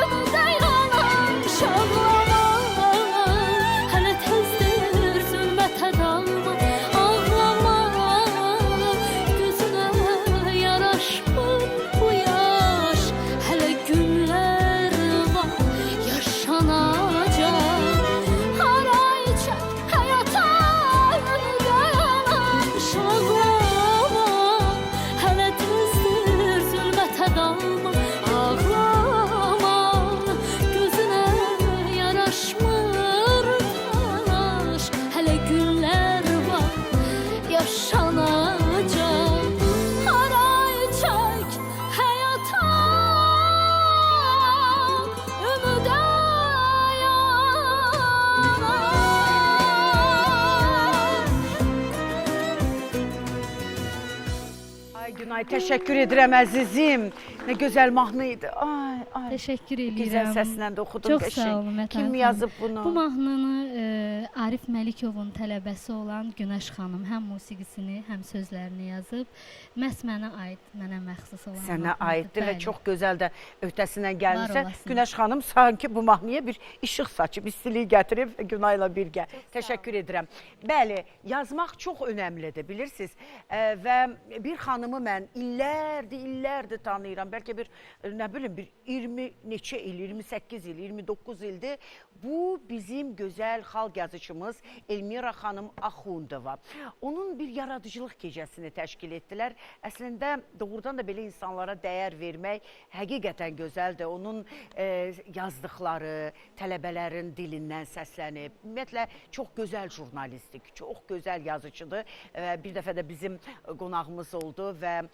ümidə yanan şahlama, hələ tezdir zülmətə dalma, ağlama, gözünə yaraşmır bu yaş, hələ günlər var yaşanacaq. Haray çək həyata ümidə yanan şahlama, hələ tezdir zülmətə dalma, ağlama, gözünə yaraşmır təlaş, hələ günlər var yaşanacaq. Haray çək həyata ümidə yanan. Ay Günay, teşekkür ederim əzizim. Ne güzel mahnıydı. Ay, ay. Təşəkkür Güzel edirəm. səsindən də oxudun Çox qəşəng. sağ olun Mətən Kim xanım. yazıb bunu? Bu mahnını Arif Məlikovun tələbəsi olan Günəş xanım həm musiqisini, həm sözlərini yazıb. Məhz mənə aid, mənə məxsus olan Sənə mahnıdır, aiddir və bəli. çox gözəl də öhdəsindən gəlmişsən. olasın. Günəş xanım sanki bu mahnıya bir işıq saçıb, istilik gətirib Günayla birgə. Təşəkkür edirəm. Bəli, yazmaq çox önəmlidir, bilirsiniz. Və bir xanımı mən illərdir tanıyıram. Bəlkə bir, nə bilim, bir 20 neçə il, 28 il, 29 ildir. Bu bizim gözəl xalq yazıçımız Elmira xanım Axundova. Onun bir yaradıcılıq gecəsini təşkil etdilər. Əslində doğrudan da belə insanlara dəyər vermək həqiqətən gözəldir. Onun yazdıqları tələbələrin dilindən səslənib. Ümumiyyətlə çox gözəl jurnalistik, çox gözəl yazıcıdır. Bir dəfə də bizim qonağımız oldu və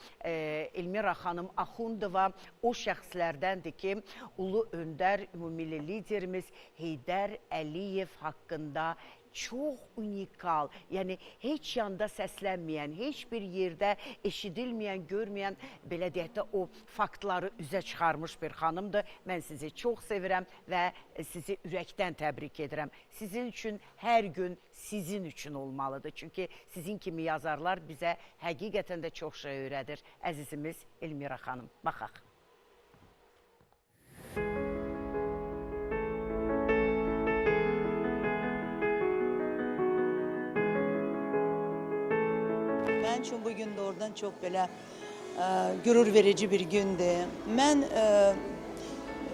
Elmira xanım Axundova o şəxslərdəndir ki, Ulu Öndər Ümumilli liderimiz Heydər Əliyev haqqında çox unikal, yəni heç yanda səslənməyən, heç bir yerdə eşidilməyən, görməyən, belə deyək də o faktları üzə çıxarmış bir xanımdır. Mən sizi çox sevirəm və sizi ürəkdən təbrik edirəm. Sizin üçün hər gün sizin üçün olmalıdır. Çünki sizin kimi yazarlar bizə həqiqətən də çox şey öyrədir. Əzizimiz Elmira xanım, baxaq. Mən üçün bu gün doğrudan çox belə qürur verici bir gündür. Mən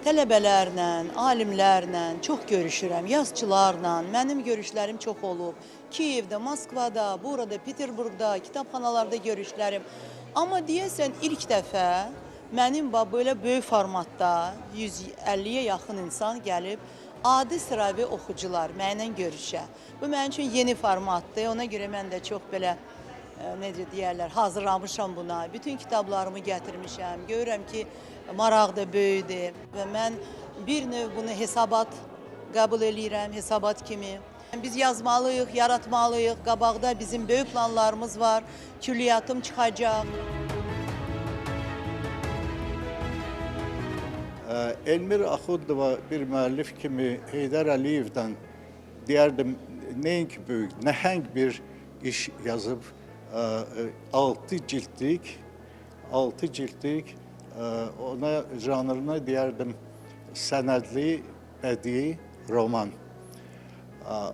tələbələrlə, alimlərlə çox görüşürəm, yazıçılarla. Mənim görüşlərim çox olub. Kiyevdə, Moskvada, burada, Peterburqda, kitabxanalarda görüşlərim. Amma deyəsən ilk dəfə mənim belə böyük formatda 150-yə yaxın insan gəlib, adi sıravi oxucular mənlə görüşə. Bu mənim üçün yeni formatdır. Ona görə mən də çox belə, necə deyərlər, hazırlamışam buna. Bütün kitablarımı gətirmişəm. Görürəm ki, maraq da böyüdür və mən bir növ bunu hesabat qəbul eləyirəm, hesabat kimi. Biz yazmalıyıq, yaratmalıyıq. Qabaqda bizim böyük planlarımız var. Külliyyatım çıxacaq. Elmir Axundova bir müəllif kimi Heydər Əliyevdən deyərdim, nəinki böyük, nəhəng bir iş yazıb, 6 cildlik, ona janrına deyərdim, sənədli, bədii roman.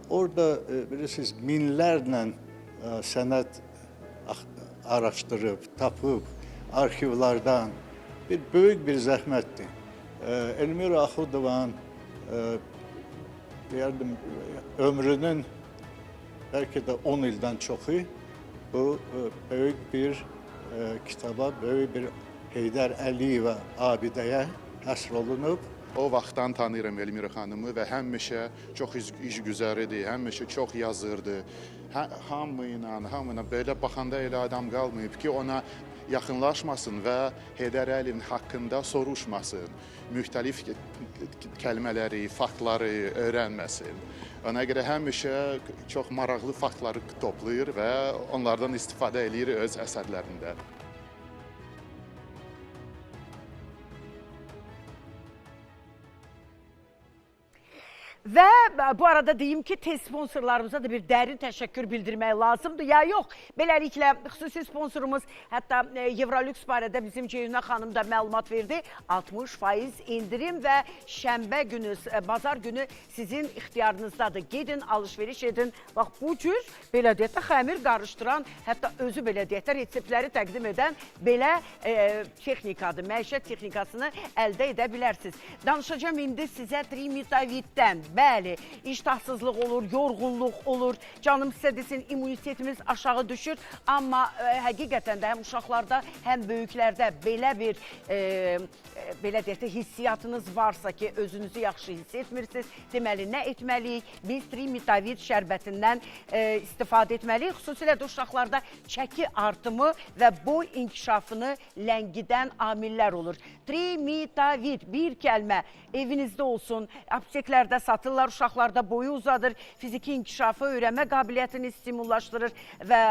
Orada bilirsiniz, minlərlə sənəd araşdırıb, tapıb, arxivlardan böyük bir zəhmətdir. Elmira Axundovanın deyərdim, ömrünün bəlkə də 10 ildən çoxu bu böyük bir kitaba, böyük bir Heydər Əliyeva abidəyə həsr olunub. O vaxtdan tanıyıram Elmira xanımı və həmişə çox işgüzar idi, həmişə çox yazırdı. Hamına belə baxanda elə adam qalmayıb ki, ona yaxınlaşmasın və Heydər Əliyevin haqqında soruşmasın, müxtəlif kəlmələri, faktları öyrənməsin. Ona görə həmişə çox maraqlı faktları toplayır və onlardan istifadə edir öz əsərlərində. Və bu arada deyim ki, test sponsorlarımıza da bir dərin təşəkkür bildirmək lazımdır. Ya yox, beləliklə xüsusi sponsorumuz, hətta Evrolüks barədə bizim Ceyhunə xanım da məlumat verdi. 60% indirim və şənbə günü, bazar günü sizin ixtiyarınızdadır. Gedin, alışveriş edin. Bax, bu cür belə deyək də xəmir qarışdıran, hətta özü belə deyək də reseptləri təqdim edən belə texnikadır. Məişət texnikasını əldə edə bilərsiniz. Danışacağım indi sizə Trimitaviddən. Bəli, iştahsızlıq olur, yorğunluq olur, canım sizə desin, immunitetimiz aşağı düşür. Amma həqiqətən də həm uşaqlarda, həm böyüklərdə belə bir belə deyək də hissiyatınız varsa ki, özünüzü yaxşı hiss etmirsiniz, deməli, nə etməliyik? Biz Trimitavid şərbətindən istifadə etməliyik. Xüsusilə də uşaqlarda çəki artımı və boy inkişafını ləngidən amillər olur. Trimitavid, bir kəlmə evinizdə olsun, apteklərdə satırlar, uşaqlarda boyu uzadır, fiziki inkişafı, öyrənmə qabiliyyətini stimullaşdırır və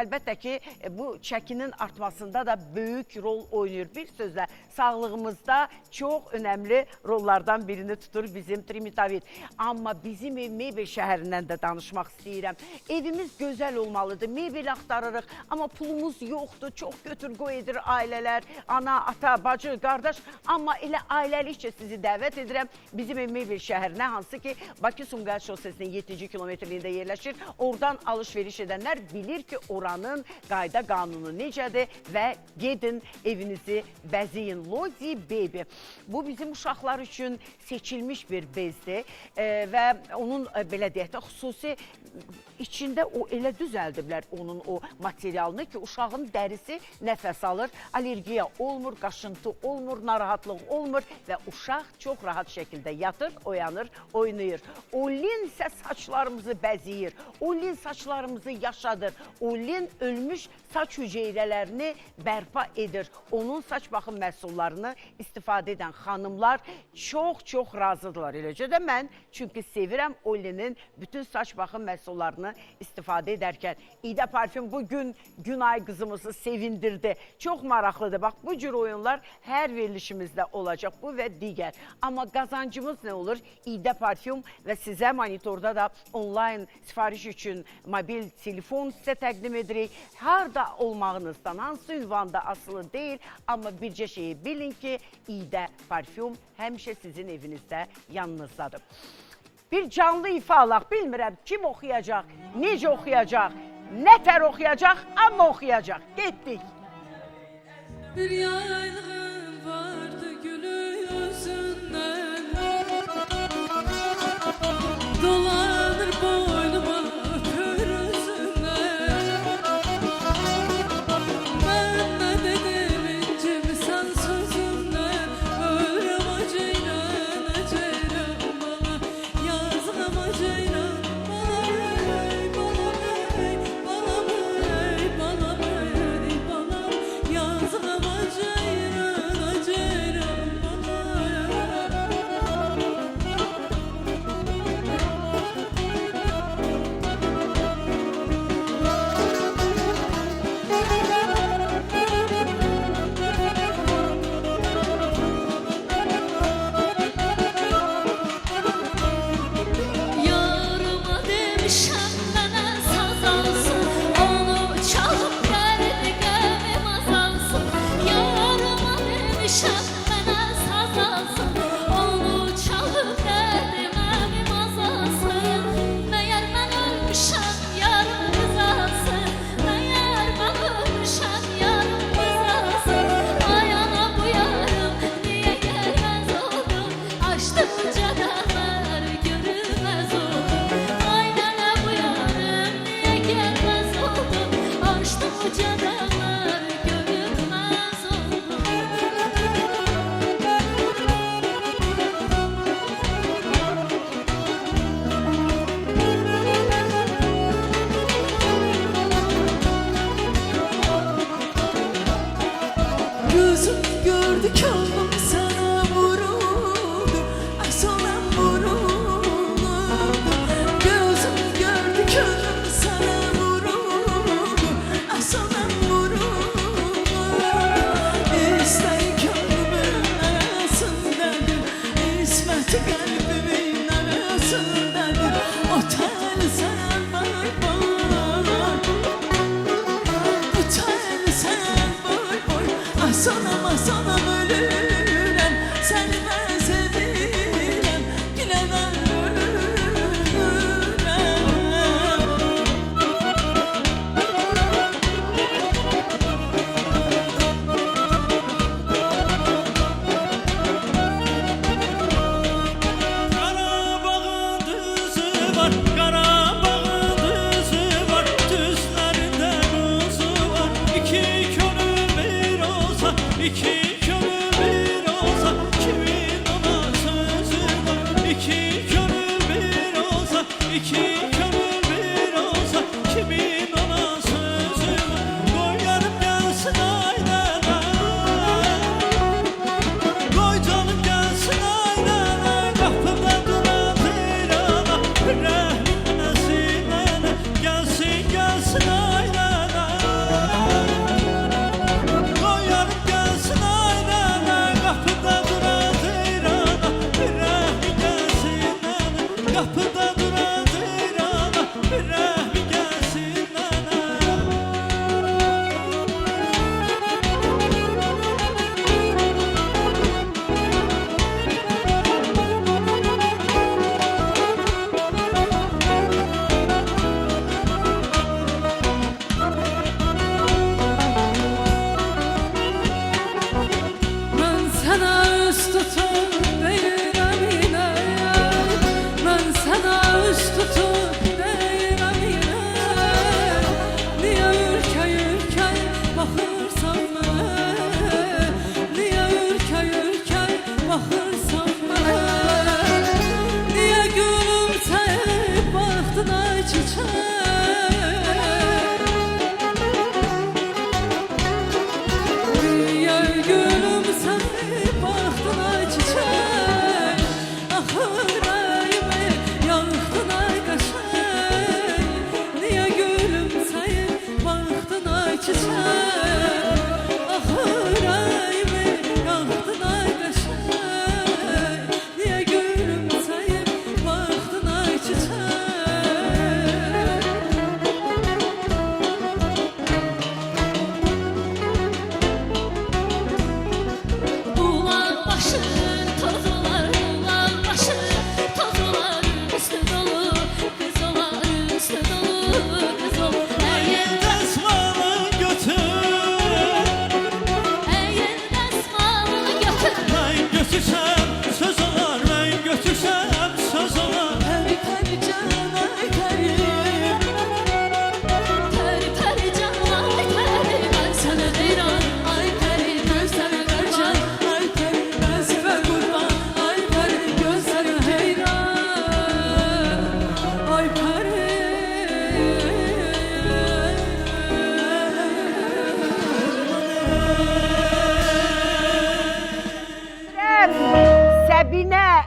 əlbəttə ki, bu çəkinin artmasında da böyük rol oynayır. Bir sözlə, sağlığımızda çox önəmli rollardan birini tutur bizim Trimitavid. Amma bizim ev Mebel şəhərindən də danışmaq istəyirəm. Evimiz gözəl olmalıdır, mebel axtarırıq, amma pulumuz yoxdur, çox götür-qoy edir ailələr, ana, ata, bacı, qardaş, amma elə ailəlikcə sizi dəvət edirəm bizim ev Mebel şəhərinə, hansı ki, Bakı-Sumqayıt şosesinin 7-ci kilometrliyində yerləşir. Oradan alışveriş edənlər bilir ki, oranın qayda qanunu necədir və gedin evinizi bəziyin. Lodi Baby. Bu bizim uşaqlar üçün seçilmiş bir bezdir və onun belə deyək də xüsusi içində o elə düzəldiblər onun o materialını ki, uşağın dərisi nəfəs alır, allergiya olmur, qaşıntı olmur, narahatlıq olmur və uşaq çox rahat şəkildə yatır, oyanır, oynayır. Olin isə saçlarımızı bəziyir, olin saçlarımızı yaşadır, olin ölmüş saç hüceyrələrini bərpa edir. Onun saç baxım məhsullarını istifadə edən xanımlar çox razıdırlar. Eləcə də mən, çünki sevirəm Olinin bütün saç baxım məhsullarını istifadə edərkən. İdə Parfüm bugün Günay qızımızı sevindirdi. Çox maraqlıdır. Bax, bu cür oyunlar hər verilişimizdə olacaq, bu və digər. Amma qazancımız nə olur? İdə Parfüm və sizə monitorda da onlayn sifariş üçün mobil telefon sizə təqdim edirik. Harada olmağınızdan, hansı ünvanda asılı deyil, amma bircə şeyi bilin ki, İdə Parfüm həmişə sizin evinizdə yanınızdadır. Bir canlı ifa alaq, bilmirəm kim oxuyacaq, necə oxuyacaq, nə tər oxuyacaq, amma oxuyacaq. Getdik. Bir yaylığım vardı gülü özündən.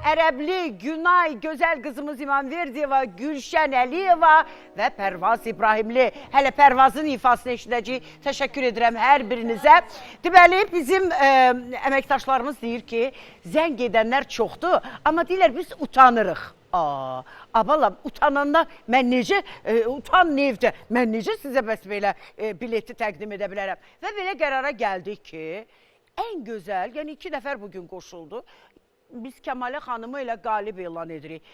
Ərəbli, Günay, gözəl qızımız İmamverdiyeva, Gülşən Əliyeva və Pərvaz İbrahimli. Hələ Pərvazın ifasını eşidəcəyik. Təşəkkür edirəm hər birinizə. Deməli, bizim əməkdaşlarımız deyir ki, zəng edənlər çoxdur, amma deyirlər biz utanırıq. Abalam, utananlar, mən necə, utan nevdə, mən necə sizə bəs belə bileti təqdim edə bilərəm? Və belə qərara gəldik ki, ən gözəl, yəni 2 nəfər bugün qoşuldu. Biz Kəmalə xanımı ilə qalib elan edirik.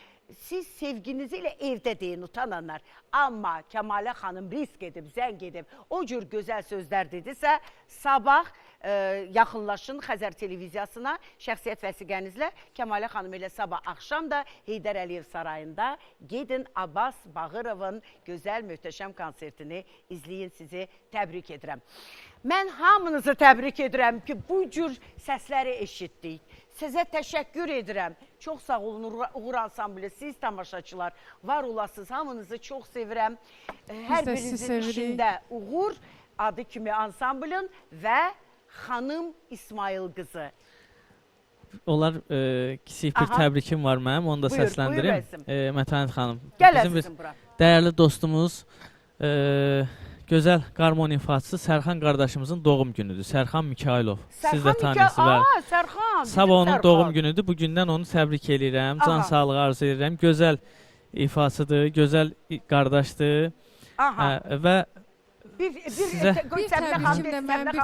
Siz sevginizi ilə evdə deyin, utananlar. Amma Kəmalə xanım risk edib, zəng edib, o cür gözəl sözlər dedisə, sabah yaxınlaşın Xəzər televiziyasına, şəxsiyyət vəsiqənizlə Kəmalə xanım ilə sabah axşam da Heydər Əliyev sarayında gedin Abbas Bağırovun gözəl, möhtəşəm konsertini izləyin, sizi təbrik edirəm. Mən hamınızı təbrik edirəm ki, bu cür səsləri eşitdik. Sizə təşəkkür edirəm. Çox sağ olun Uğur Ansamblı, siz tamaşaçılar var olasınız. Hamınızı çox sevirəm. Hər birinizin işində Uğur adı kimi ansamblın və xanım İsmail qızı. Onlar kiçik bir təbrikim var mənim, onu da səsləndirim. Mətanət xanım. Gəl əzizim bura. Dəyərli dostumuz, gözəl qarmon ifaçısı Sərxan qardaşımızın doğum günüdür. Sərxan Mikailov. Siz də tanıyırsınız. Sərxan. Sabah onun doğum günüdür. Bugündən onu təbrik edirəm. Can sağlığı arzu edirəm. Gözəl ifaçıdır, gözəl qardaşdır. Və Bir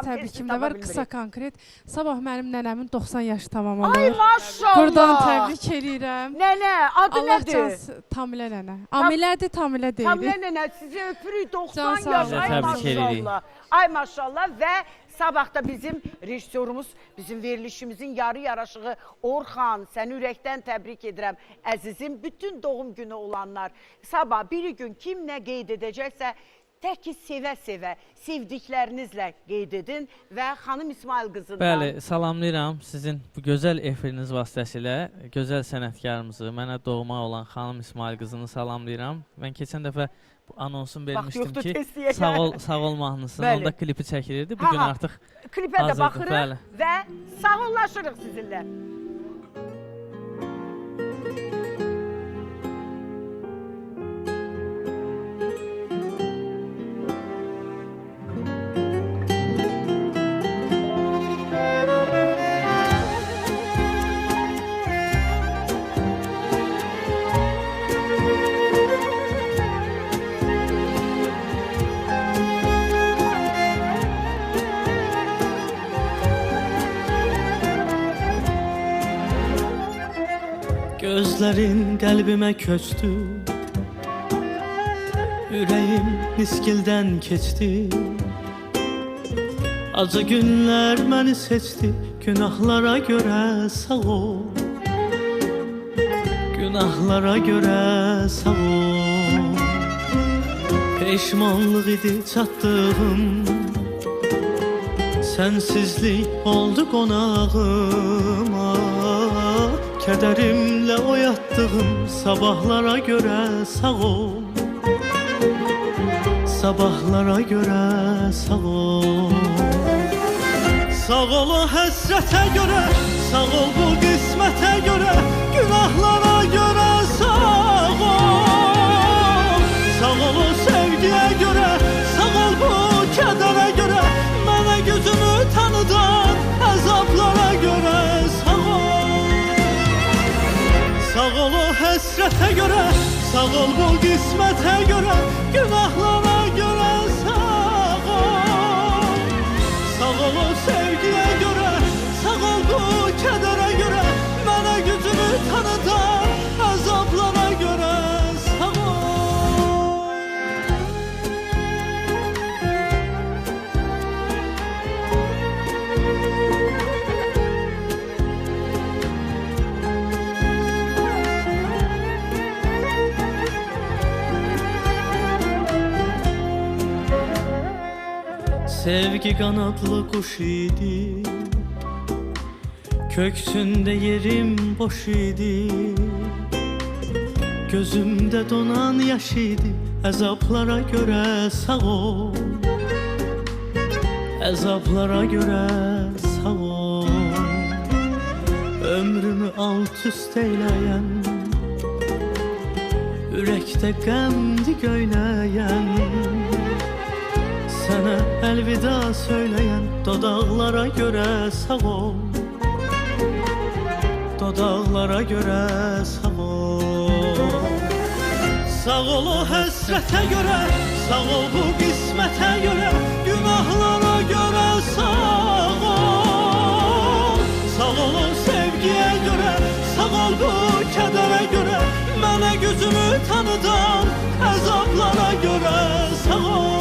təbrikim də var, qısa konkret. Sabah mənim nənəmin 90 yaşı tamam olur. Ay maşallah. Buradan təbrik edirəm. Nənə, adı nədir? Allah can, Tamilə nənə. Amilədir, Tamilə deyil. Tamilə nənə, sizə öpürük 90 yaş. Ay maşallah. Ay maşallah və sabah da bizim rejissorumuz, bizim verilişimizin yarı yaraşığı Orxan, səni ürəkdən təbrik edirəm. Əzizim, bütün doğum günü olanlar sabah bir gün kim nə qeyd edəcəksə, tək ki, sevə-sevə, sevdiklərinizlə qeyd edin və xanım İsmail qızından... Bəli, salamlayıram sizin bu gözəl efiriniz vasitəsilə, gözəl sənətkarımızı, mənə doğma olan xanım İsmail qızını salamlayıram. Mən keçən dəfə bu anonsun vermişdim ki, sağ ol mahnısını, onda klipi çəkilirdi. Bugün artıq klipə də baxırıq və sağollaşırıq sizinlə. Gözlərin qəlbimə köçdü, ürəyim niskildən keçdi. Acı günlər məni seçdi, günahlara görə sağ ol. Günahlara görə sağ ol. Peşmanlıq idi çatdığım, sənsizlik oldu qonağıma. Kədərimlə oyatdığım sabahlara görə sağ ol. Sabahlara görə sağ ol. Sağ ol o həsrətə görə, sağ ol bu qismətə görə, günahlara görə sağ ol. Sağ ol o sevgiyə görə, sağ ol bu kədərə qismətə görə, sağ ol bu qismətə görə, günahlara görə sağ ol. Sağ ol o sevgiyə görə, sağ ol bu kədərə görə, mənə gücünü tanıdan əzablara görə sağ ol. Sevgi qanadlı quş idi, köksündə yerim boş idi, gözümdə donan yaş idi, əzablara görə sağ ol, əzablara görə sağ ol. Ömrümü alt üst eyləyən, ürəkdə qəmdi göynəyən, sənə əlvida söyləyən dodaqlara görə sağ ol, dodaqlara görə sağ ol. Sağ ol o həsrətə görə, sağ ol bu qismətə görə, günahlara görə sağ ol. Sağ ol o sevgiyə görə, sağ ol bu kədərə görə, mənə gücümü tanıdan əzablara görə sağ ol.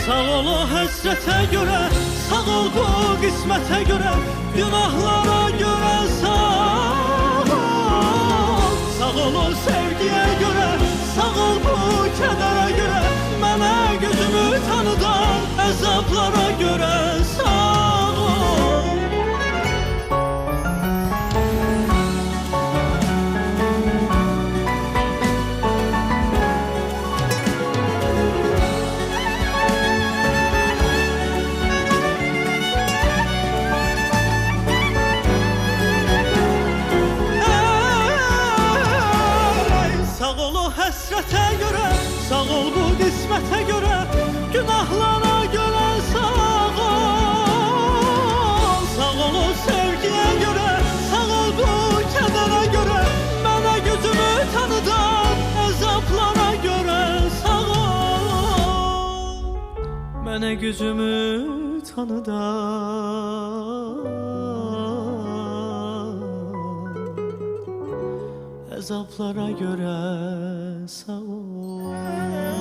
Sağ ol o həsrətə görə, sağ ol bu qismətə görə, günahlara görə sağ ol. Sağ ol o sevgiyə görə, sağ ol bu kədərə görə, mənə gözümü tanıdan əzablara görə sağ ol. Həsrətə görə, sağ ol bu qismətə görə, günahlara görə sağ ol. Sağ ol o sevgiyə görə, sağ ol bu kədərə görə, mənə gücümü tanıdan əzablara görə sağ ol. Mənə gücümü tanıdan əzablara görə sağ ol.